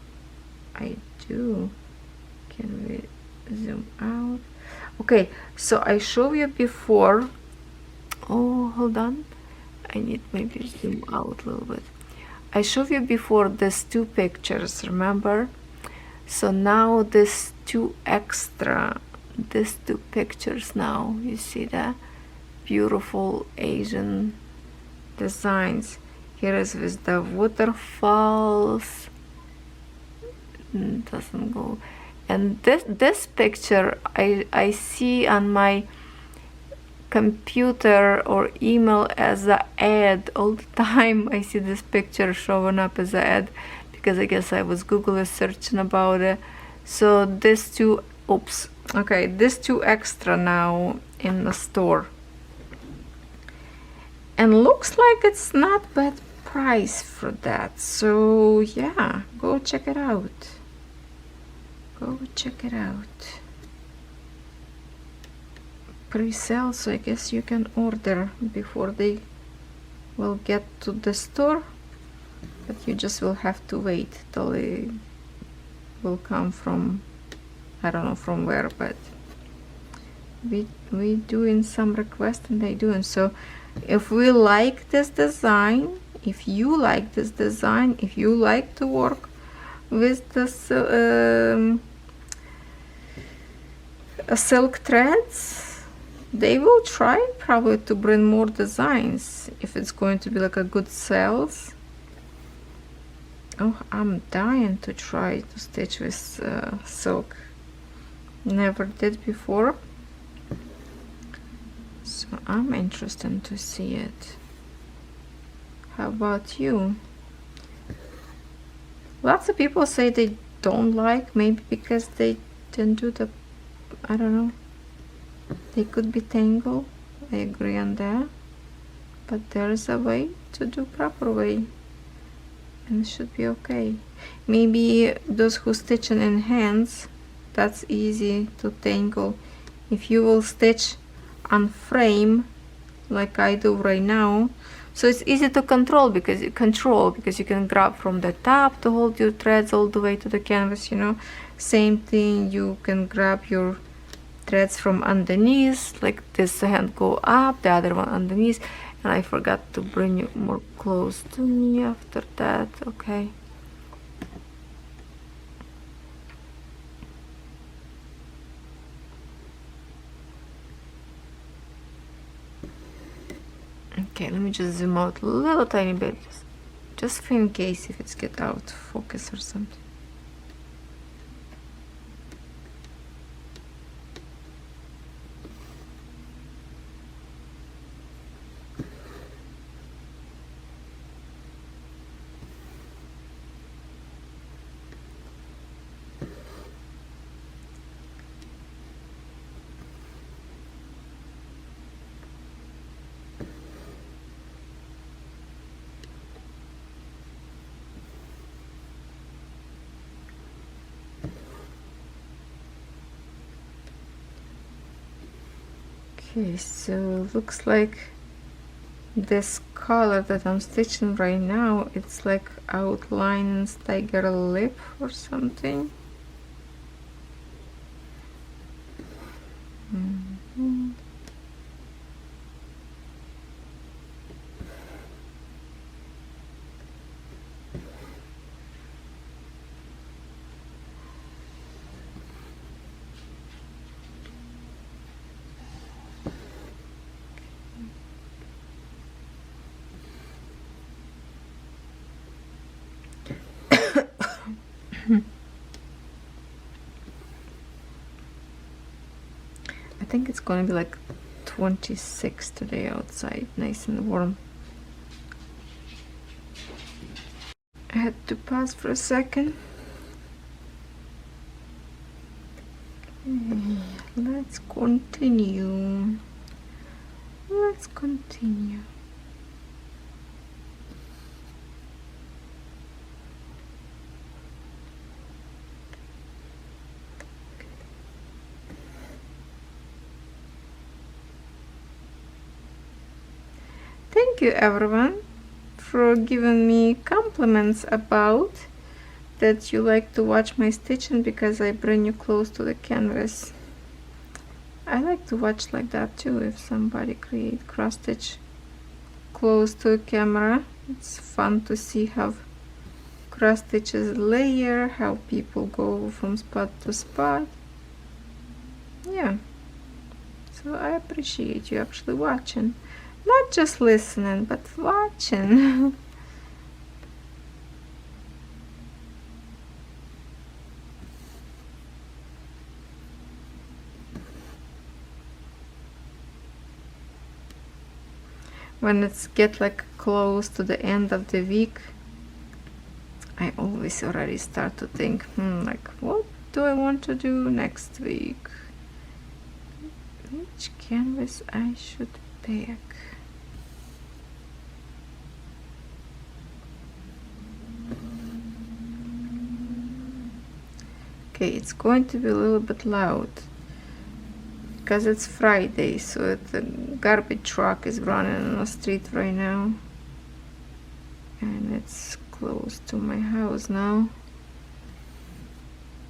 I do. Can we zoom out? Okay, so I showed you before. Oh, hold on, I need maybe zoom out a little bit. I showed you before these 2 pictures, remember? So now this 2 extra, these 2 pictures now, you see that beautiful Asian designs. Here is with the waterfalls, doesn't go, and this picture I see on my computer or email as an ad all the time. I see this picture showing up as an ad because I guess I was Google searching about it. So this 2, oops, okay, this 2 extra now in the store, and looks like it's not bad price for that. So yeah, go check it out. Go check it out. Pre-sale, so I guess you can order before they will get to the store, but you just will have to wait till they will come from, I don't know from where, but we doing some requests and they doing. So if we like this design, if you like this design, if you like to work with the silk threads, they will try probably to bring more designs if it's going to be like a good sales. Oh, I'm dying to try to stitch with silk. Never did before, so I'm interested to see it. How about you? Lots of people say they don't like, maybe because they didn't do the, I don't know, they could be tangled. I agree on that, but there is a way to do proper way and it should be okay. Maybe those who stitching in hands, that's easy to tangle. If you will stitch on frame like I do right now, so it's easy to control because you can grab from the top to hold your threads all the way to the canvas, you know. Same thing, you can grab your threads from underneath, like this hand go up, the other one underneath. And I forgot to bring you more close to me after that. Okay, okay, let me just zoom out a little tiny bit, just for in case if it's get out of focus or something. Okay, so looks like this color that I'm stitching right now, it's like outlining tiger lip or something. Mm-hmm. I think it's gonna be like 26 today outside, nice and warm. I had to pause for a second. Okay, let's continue. Let's continue. Thank you everyone for giving me compliments about that you like to watch my stitching because I bring you close to the canvas. I like to watch like that too. If somebody create cross stitch close to a camera, it's fun to see how cross stitches layer, how people go from spot to spot. Yeah, so I appreciate you actually watching, not just listening but watching. When it's get like close to the end of the week, I always already start to think, like what do I want to do next week? Which canvas I should pick? Okay, it's going to be a little bit loud because it's Friday, so the garbage truck is running on the street right now, and it's close to my house now,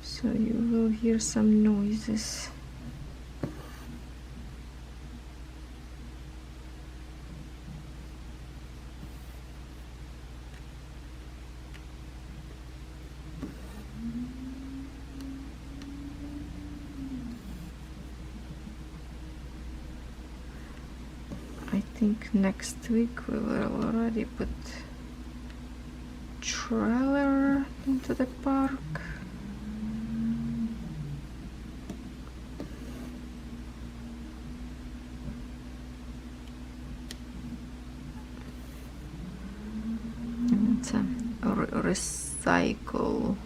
so you will hear some noises. I think next week we will already put trailer into the park. It's a recycle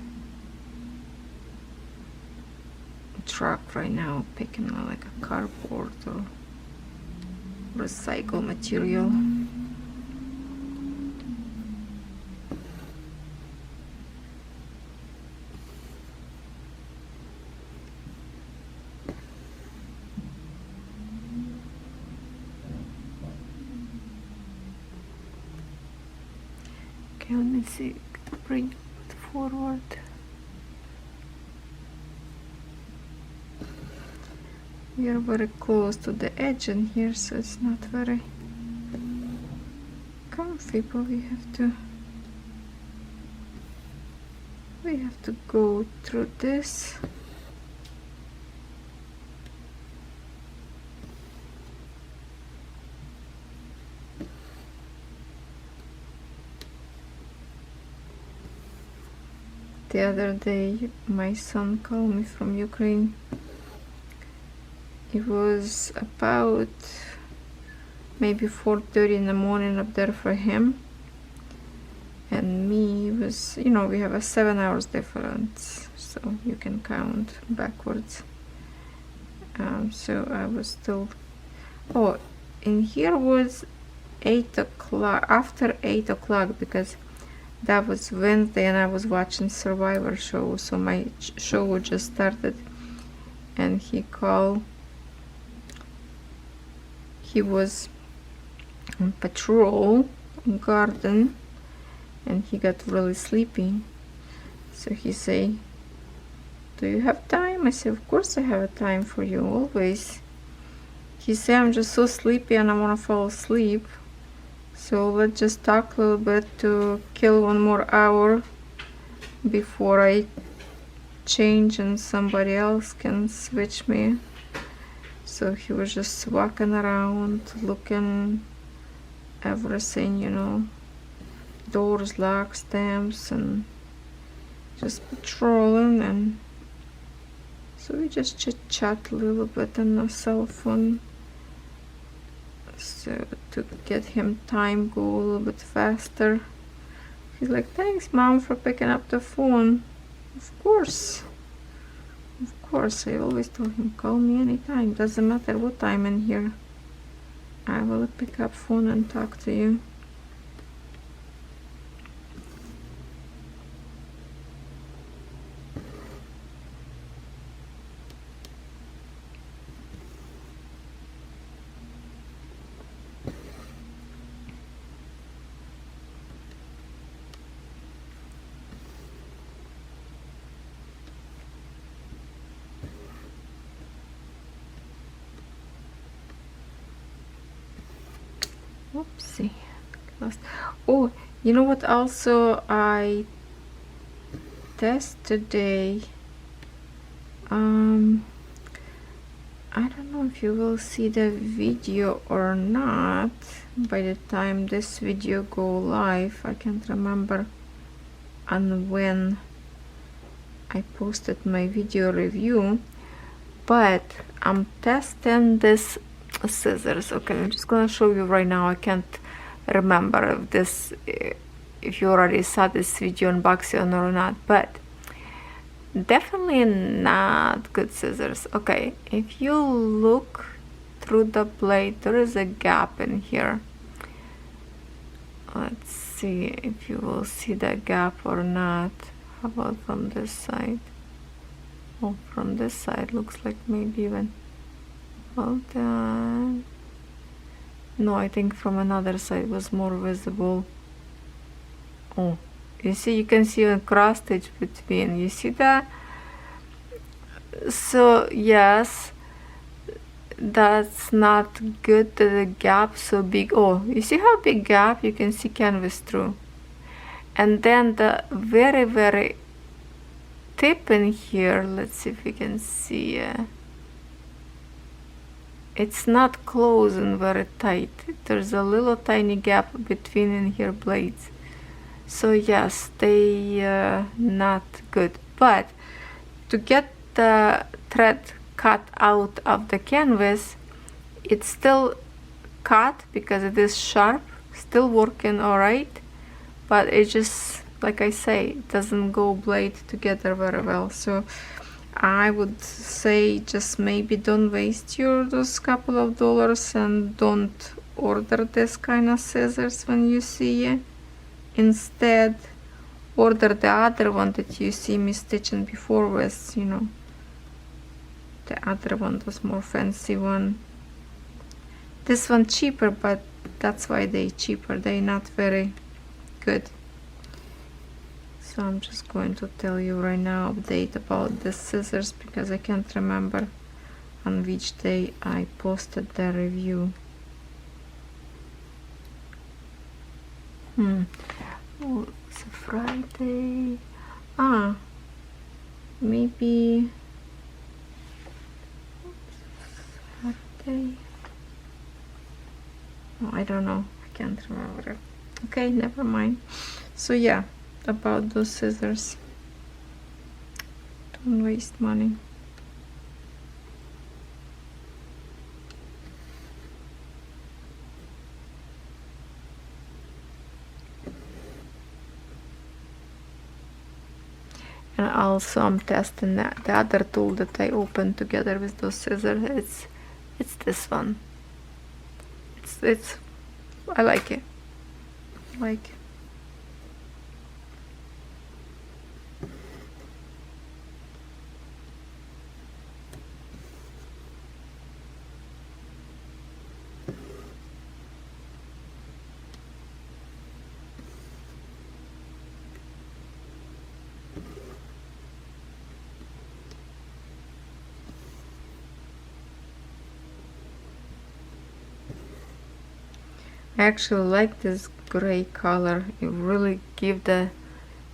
truck right now, picking like a cardboard or recycle material. Okay, let me see, bring it forward. We are very close to the edge in here, so it's not very comfy, but we have to go through this. The other day my son called me from Ukraine. It was about maybe 4:30 in the morning up there for him, and me was, you know, we have a 7 hours difference, so you can count backwards. So I was still, oh, in here was 8 o'clock, after 8 o'clock, because that was Wednesday and I was watching Survivor show, so my show just started, and he called he was on patrol in garden and he got really sleepy. So he say, do you have time? I say, of course I have a time for you, always. He said, I'm just so sleepy and I want to fall asleep. So let's just talk a little bit to kill 1 more hour before I change and somebody else can switch me. So he was just walking around, looking everything, you know, doors, locks, stamps, and just patrolling. And so we just chit chat a little bit on the cell phone. So to get him time go a little bit faster. He's like, thanks mom for picking up the phone. Of course, I always told him, call me anytime, doesn't matter what time in here, I will pick up phone and talk to you. Oopsie. Oh, you know what also I test today? I don't know if you will see the video or not by the time this video go live. I can't remember on when I posted my video review, but I'm testing this scissors. Okay, I'm just gonna show you right now. I can't remember if this, if you already saw this video unboxing or not, but definitely not good scissors. Okay, if you look through the blade, there is a gap in here. Let's see if you will see the gap or not. How about from this side? Oh, from this side looks like maybe even, hold on. No, I think from another side was more visible. Oh, you see, you can see a cross stitch between. You see that? So yes, that's not good. The gap so big. Oh, you see how big gap? You can see canvas through. And then the very tip in here. Let's see if we can see. It's not closed and very tight. There's a little tiny gap between in here blades. So yes, they not good. But to get the thread cut out of the canvas, it's still cut because it is sharp, still working all right, but it just, like I say, it doesn't go blade together very well. So I would say just maybe don't waste your those couple of dollars and don't order this kind of scissors when you see it. Instead, order the other one that you see me stitching before with, you know, the other one, this more fancy one. This one cheaper, but that's why they cheaper. They not very good. So I'm just going to tell you right now update about the scissors because I can't remember on which day I posted the review. Oh, it's a Friday. Maybe Saturday. Oh, I don't know. I can't remember. Okay, never mind. So yeah, about those scissors. Don't waste money. And also I'm testing the other tool that I opened together with those scissors. It's this one. It's I like it. I actually like this gray color. It really gives the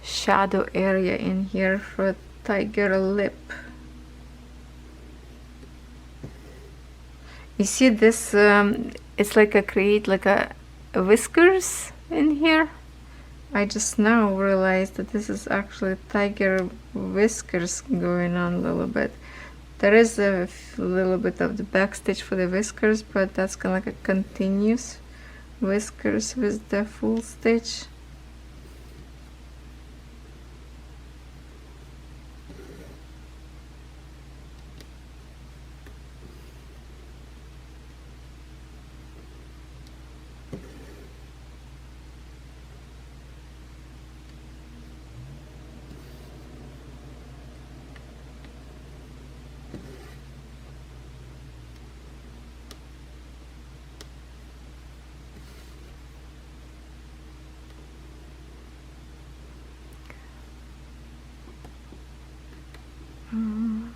shadow area in here for a tiger lip. You see this, it's like a create like a whiskers in here. I just now realized that this is actually tiger whiskers going on a little bit. There is a little bit of the back stitch for the whiskers, but that's kind of like a continuous whiskers with the full stitch.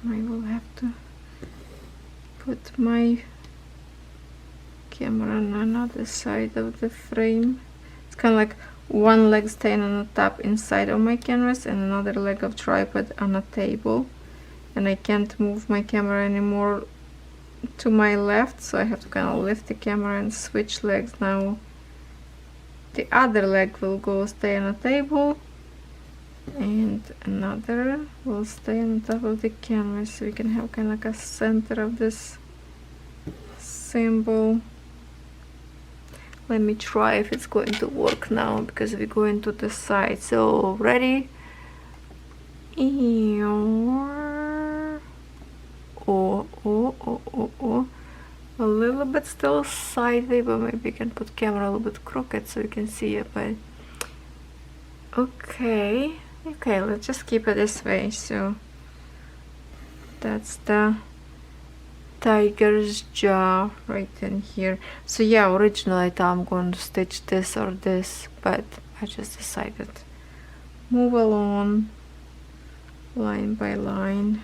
I will have to put my camera on another side of the frame. It's kind of like one leg staying on the top inside of my canvas and another leg of tripod on a table, and I can't move my camera anymore to my left, so I have to kind of lift the camera and switch legs. Now the other leg will go stay on a table and another will stay on top of the canvas, so we can have kind of like a center of this symbol. Let me try if it's going to work now, because we go into the side. So ready? A little bit still sideways, but maybe you can put camera a little bit crooked so you can see it. But okay, let's just keep it this way. So that's the tiger's jaw right in here. So yeah, originally I thought I'm going to stitch this or this, but I just decided move along line by line.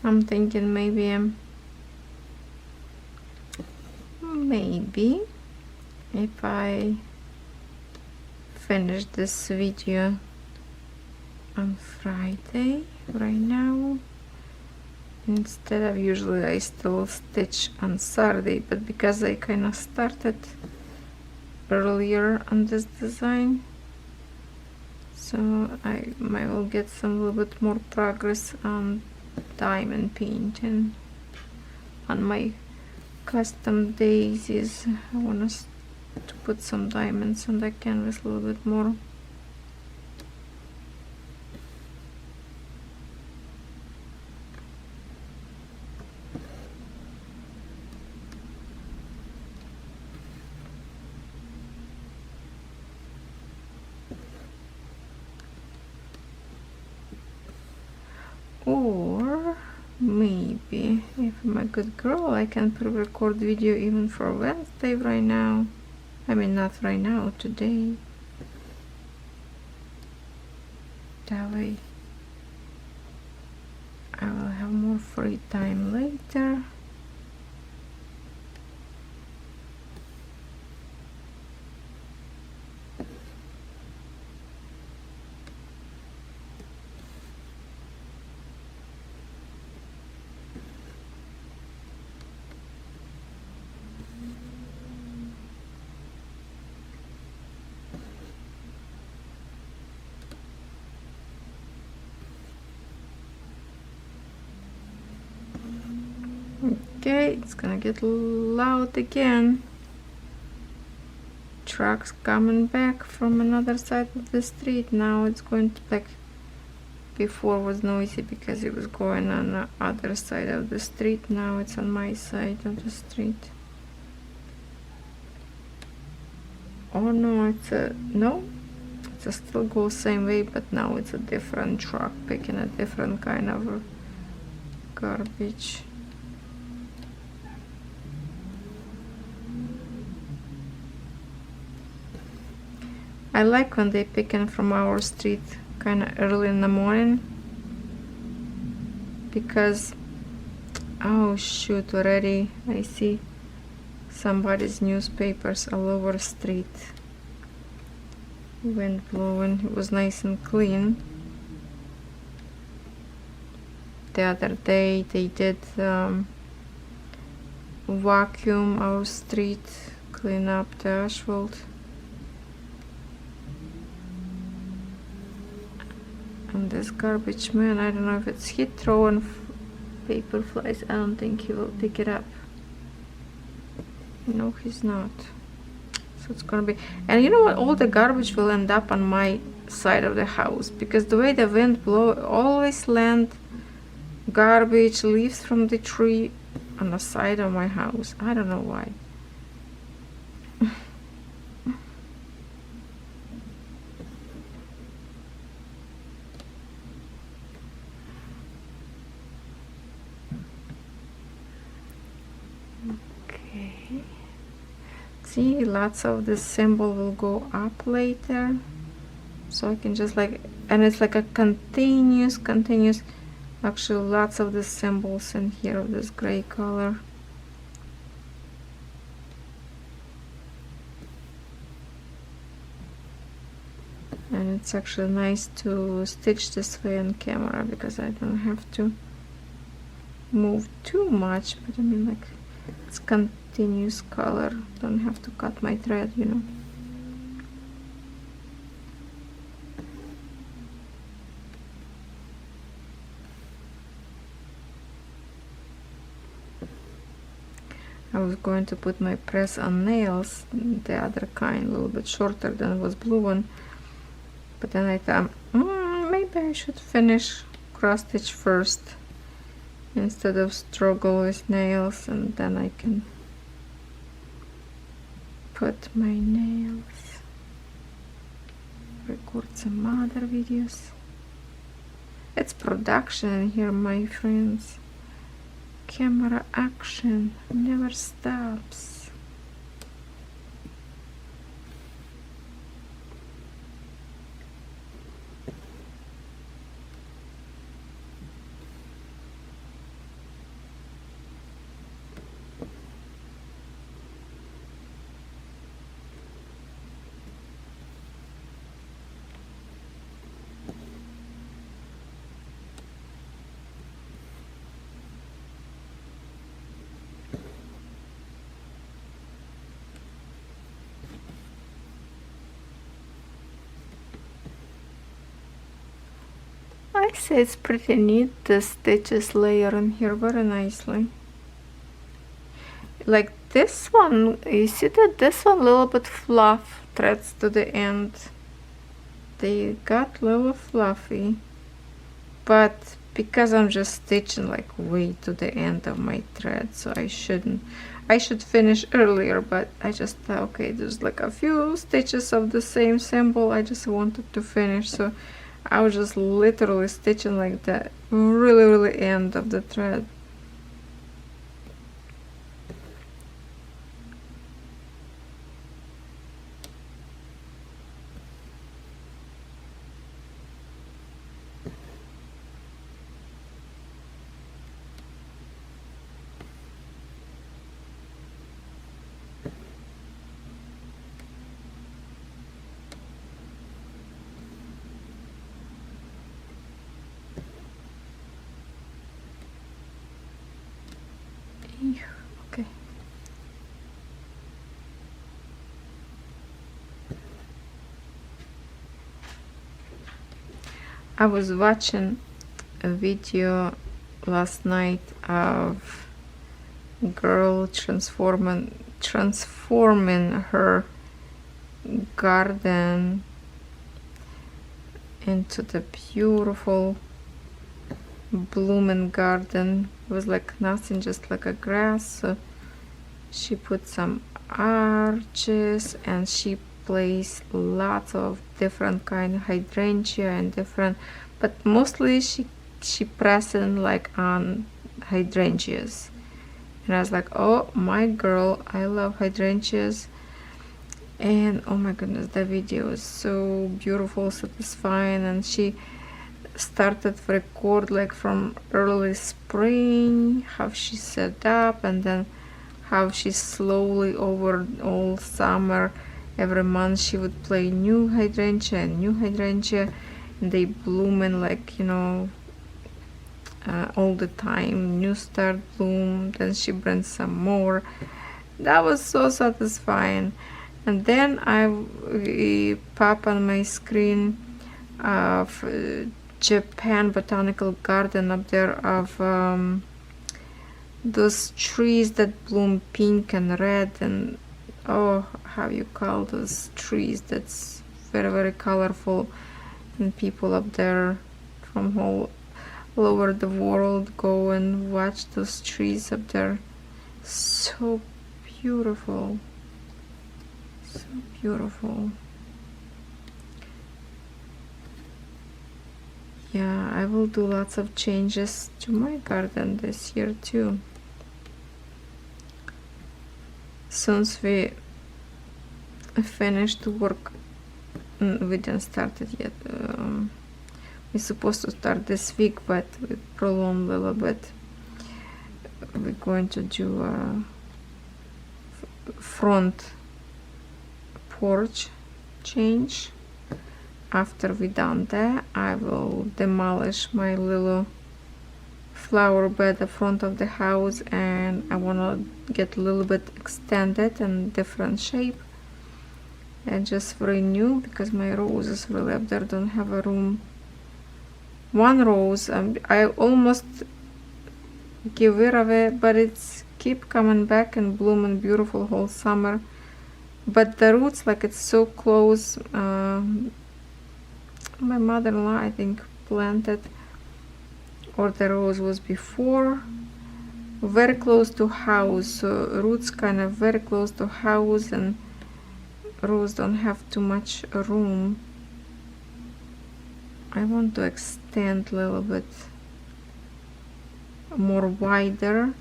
I'm thinking maybe if I finish this video on Friday right now, instead of usually I still stitch on Saturday, but because I kind of started earlier on this design, so I might will get some little bit more progress on diamond painting on my custom daisies. I want us to put some diamonds on the canvas a little bit more. Or maybe if I'm a good girl, I can pre-record video even for Wednesday right now. I mean, not right now, today. That way I will have more free time later. Okay, it's gonna get loud again. Trucks coming back from another side of the street. Now it's going to like Before was noisy because it was going on the other side of the street. Now it's on my side of the street. Oh no, it's a still goes same way, but now it's a different truck picking a different kind of garbage. I like when they picking from our street kind of early in the morning, because oh shoot, already I see somebody's newspapers all over the street. Wind blowing. It was nice and clean. The other day they did vacuum our street, clean up the asphalt. And this garbage man, I don't know if it's he throwing paper flies. I don't think he will pick it up. No, he's not. So it's gonna be, and you know what, all the garbage will end up on my side of the house, because the way the wind blow, always land garbage, leaves from the tree on the side of my house. I don't know why. See, lots of this symbol will go up later, so I can just like, and it's like a continuous, actually lots of the symbols in here of this gray color. And it's actually nice to stitch this way on camera, because I don't have to move too much, but I mean, like, it's continuous color, don't have to cut my thread, you know. I was going to put my press on nails, the other kind, a little bit shorter than was blue one, but then I thought maybe I should finish cross stitch first instead of struggle with nails, and then I can put my nails, record some other videos. It's production here, my friends. Camera action never stops. I say it's pretty neat, the stitches layer in here very nicely. Like this one, you see that this one a little bit fluff threads to the end. They got a little fluffy, but because I'm just stitching like way to the end of my thread, so I should finish earlier, but I just thought, okay, there's like a few stitches of the same symbol I just wanted to finish, so I was just literally stitching like that really end of the thread. Okay. I was watching a video last night of a girl transforming her garden into the beautiful blooming garden. It was like nothing, just like a grass. So she put some arches and she placed lots of different kind of hydrangea and different, but mostly she pressing like on hydrangeas. And I was like, oh my girl, I love hydrangeas. And oh my goodness, the video is so beautiful, satisfying. And she started to record like from early spring, how she set up, and then how she slowly over all summer, every month she would play new hydrangea and new hydrangea, and they blooming like, you know, all the time, new start bloom, then she brings some more. That was so satisfying. And then I pop on my screen of Japan Botanical Garden up there, of those trees that bloom pink and red, and oh, how you call those trees that's very, very colorful, and people up there from all over the world go and watch those trees up there. So beautiful, so beautiful. Yeah, I will do lots of changes to my garden this year too. Since we finished work, we didn't start it yet. We're supposed to start this week, but we prolonged a little bit. We're going to do a front porch change. After we done that, I will demolish my little flower bed in front of the house, and I want to get a little bit extended and different shape, and just renew, because my roses really up there don't have a room. One rose, I almost give rid of it, but it's keep coming back and blooming beautiful whole summer. But the roots, like, it's so close. My mother-in-law, I think, planted, or the rose was before, very close to house, so roots kind of very close to house, and rose don't have too much room. I want to extend a little bit more wider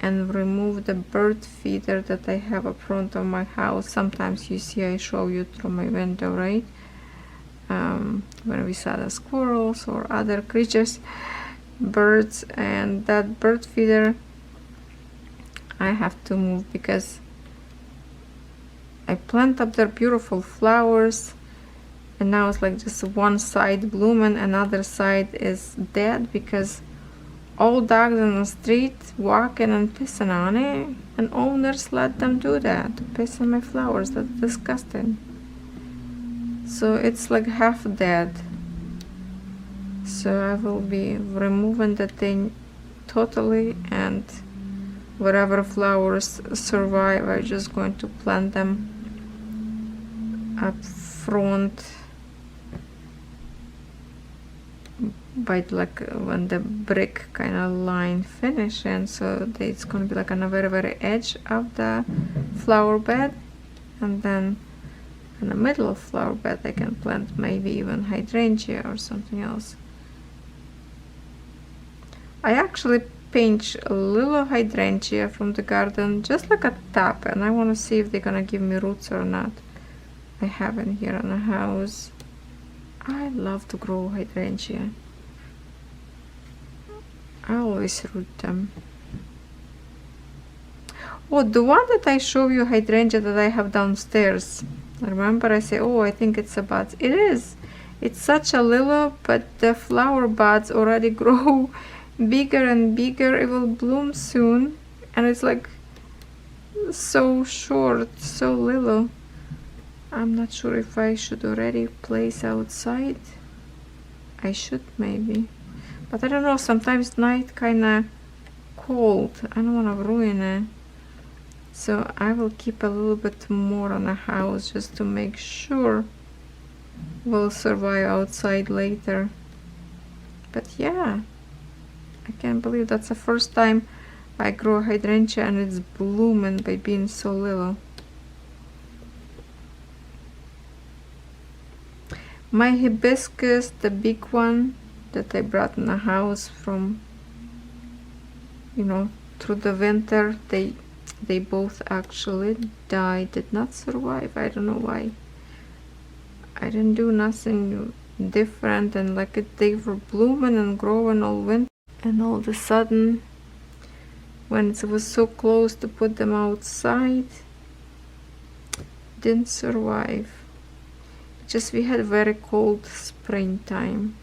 and remove the bird feeder that I have up front of my house. Sometimes you see I show you through my window, right? When we saw the squirrels or other creatures, birds, and that bird feeder I have to move, because I plant up there beautiful flowers, and now it's like just one side blooming, another side is dead, because all dogs in the street walking and pissing on it, and owners let them do that, to piss on my flowers. That's disgusting. So it's like half dead. So I will be removing the thing totally, and whatever flowers survive, I'm just going to plant them up front by like when the brick kind of line finish, and so it's going to be like on the very, very edge of the flower bed, and then in the middle of flower bed I can plant maybe even hydrangea or something else. I actually pinch a little hydrangea from the garden, just like a top, and I want to see if they're gonna give me roots or not. I have it here in the house. I love to grow hydrangea. I always root them. Oh, the one that I show you, hydrangea, that I have downstairs. Remember I say, oh, I think it's a bud. It is. It's such a little, but the flower buds already grow bigger and bigger. It will bloom soon, and it's like so short, so little. I'm not sure if I should already place outside. I should maybe, but I don't know, sometimes night kinda cold. I don't want to ruin it. So I will keep a little bit more on the house just to make sure will survive outside later. But yeah, I can't believe that's the first time I grow a hydrangea and it's blooming by being so little. My hibiscus, the big one that I brought in the house from, you know, through the winter, they both actually died, did not survive. I don't know why. I didn't do nothing different, and like they were blooming and growing all winter, and all of a sudden when it was so close to put them outside, didn't survive. Just we had very cold springtime.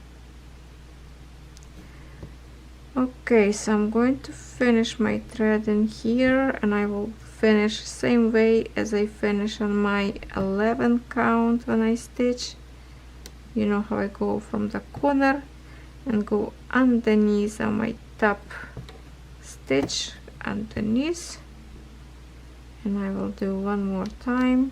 Okay, so I'm going to finish my thread in here, and I will finish same way as I finish on my 11 count when I stitch. You know how I go from the corner and go underneath on my top stitch underneath, and I will do one more time.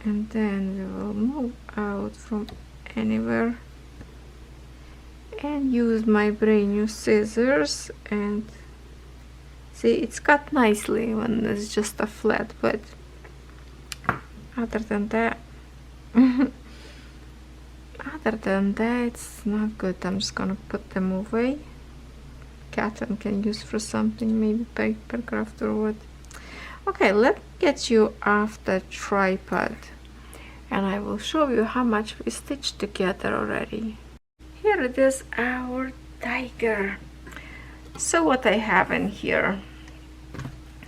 And then we will move out from anywhere and use my brand new scissors, and see, it's cut nicely when it's just a flat, but other than that it's not good. I'm just gonna put them away. Catherine can use for something, maybe paper craft or what. Okay, let's get you off the tripod and I will show you how much we stitched together already. Here it is, our tiger. So what I have in here,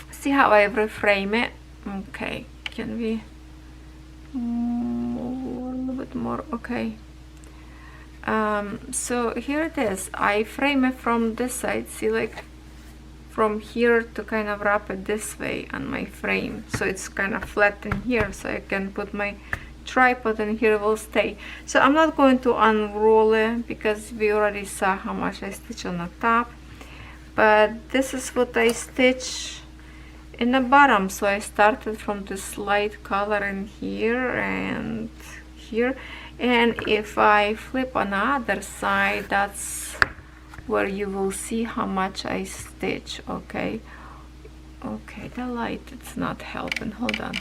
see how I reframe it? Okay, can we move a little bit more? Okay. So here it is. I frame it from this side, see, like from here to kind of wrap it this way on my frame, so it's kind of flat in here, so I can put my tripod and here it will stay. So I'm not going to unroll it because we already saw how much I stitch on the top, but this is what I stitch in the bottom. So I started from this light color in here and here, and if I flip on the other side, that's where you will see how much I stitch. Okay, the light, it's not helping. Hold on.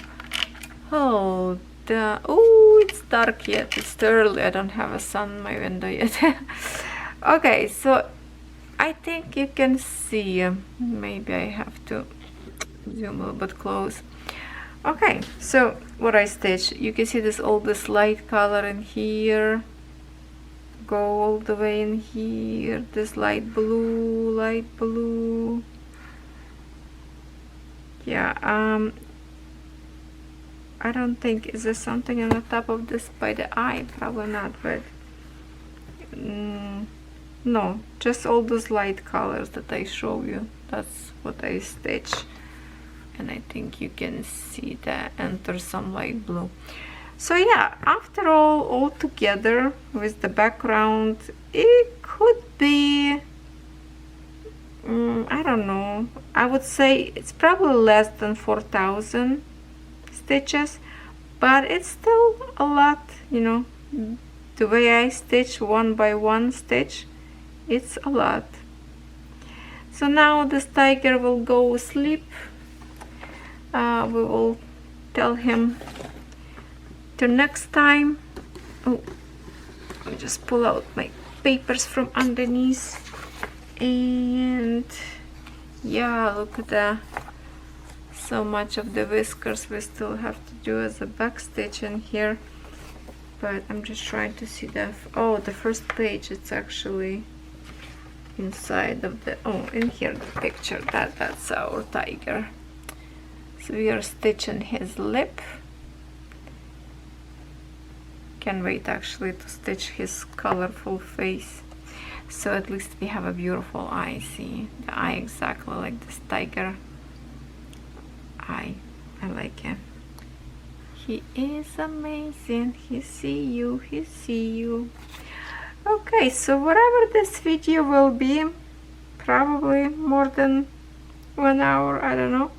Oh, it's dark yet. It's too early. I don't have a sun in my window yet. Okay, so I think you can see. Maybe I have to zoom a little bit close. Okay, so what I stitch, you can see this light color in here, go all the way in here, this light blue. Yeah, I don't think, is there something on the top of this by the eye? Probably not, but no, just all those light colors that I show you, that's what I stitch. And I think you can see that enter some light blue. So yeah, after all together with the background, it could be, I don't know, I would say it's probably less than 4,000 stitches, but it's still a lot, you know. The way I stitch one by one stitch, it's a lot. So now this tiger will go sleep. We will tell him till next time. Oh, let me just pull out my papers from underneath. And yeah, look at that. So much of the whiskers we still have to do as a back stitch in here. But I'm just trying to see the first page. It's actually inside of the, in here the picture. That's our tiger. So we are stitching his lip. Can't wait actually to stitch his colorful face. So at least we have a beautiful eye. See the eye exactly like this tiger eye. I like it. He is amazing. He see you. Okay, so whatever this video will be, probably more than 1 hour, I don't know,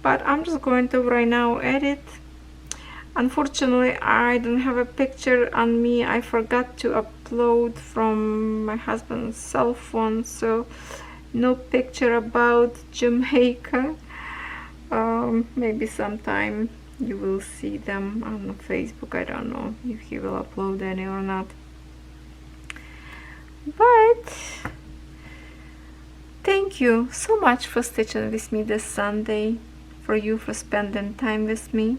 but I'm just going to right now edit. Unfortunately, I don't have a picture on me. I forgot to upload from my husband's cell phone, so no picture about Jamaica. Maybe sometime you will see them on Facebook. I don't know if he will upload any or not. But thank you so much for stitching with me this Sunday, for you for spending time with me.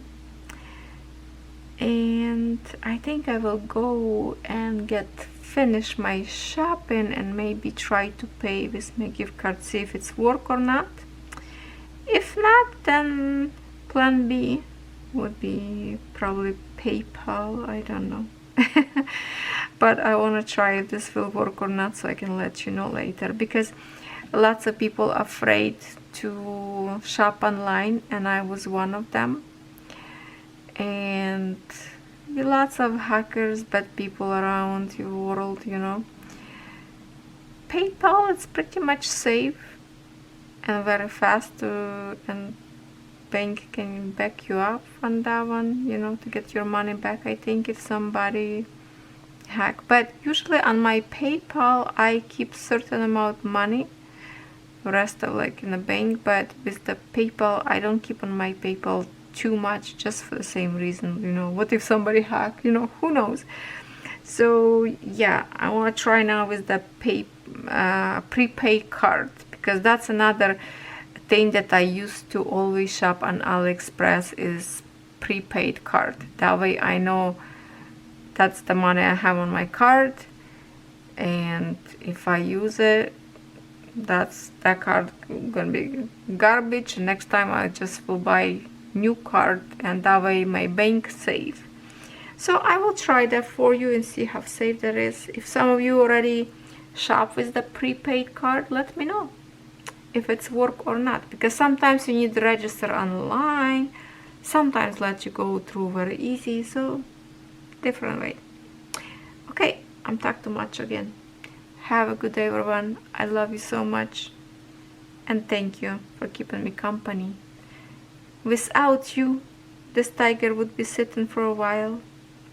And I think I will go and finish my shopping and maybe try to pay with my gift card, see if it's work or not. If not, then plan B would be probably PayPal, I don't know. But I want to try if this will work or not, so I can let you know later, because lots of people are afraid to shop online, and I was one of them. And lots of hackers, bad people around the world, you know. PayPal is pretty much safe and very fast, and bank can back you up on that one, you know, to get your money back, I think, if somebody hack. But usually on my PayPal I keep certain amount of money, the rest of like in the bank, but with the PayPal I don't keep on my PayPal too much, just for the same reason, you know, what if somebody hack, you know, who knows. So yeah, I want to try now with the prepaid card, because that's another thing that I used to always shop on AliExpress, is prepaid card. That way I know that's the money I have on my card, and if I use it, that card gonna be garbage. Next time I just will buy new card, and that way my bank safe. So I will try that for you and see how safe that is. If some of you already shop with the prepaid card, let me know if it's work or not, because sometimes you need to register online, sometimes let you go through very easy, so different way. Okay, I'm talking too much again. Have a good day, everyone. I love you so much, and thank you for keeping me company. Without you, this tiger would be sitting for a while,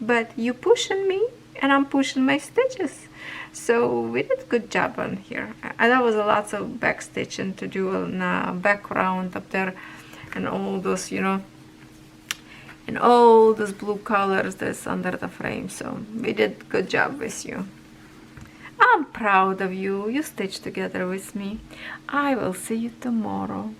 but you pushing me and I'm pushing my stitches, so we did a good job on here. And that was a lot of back stitching to do in background up there, and all those, you know, and all those blue colors that's under the frame. So we did a good job with you. I'm proud of you. You stitched together with me. I will see you tomorrow.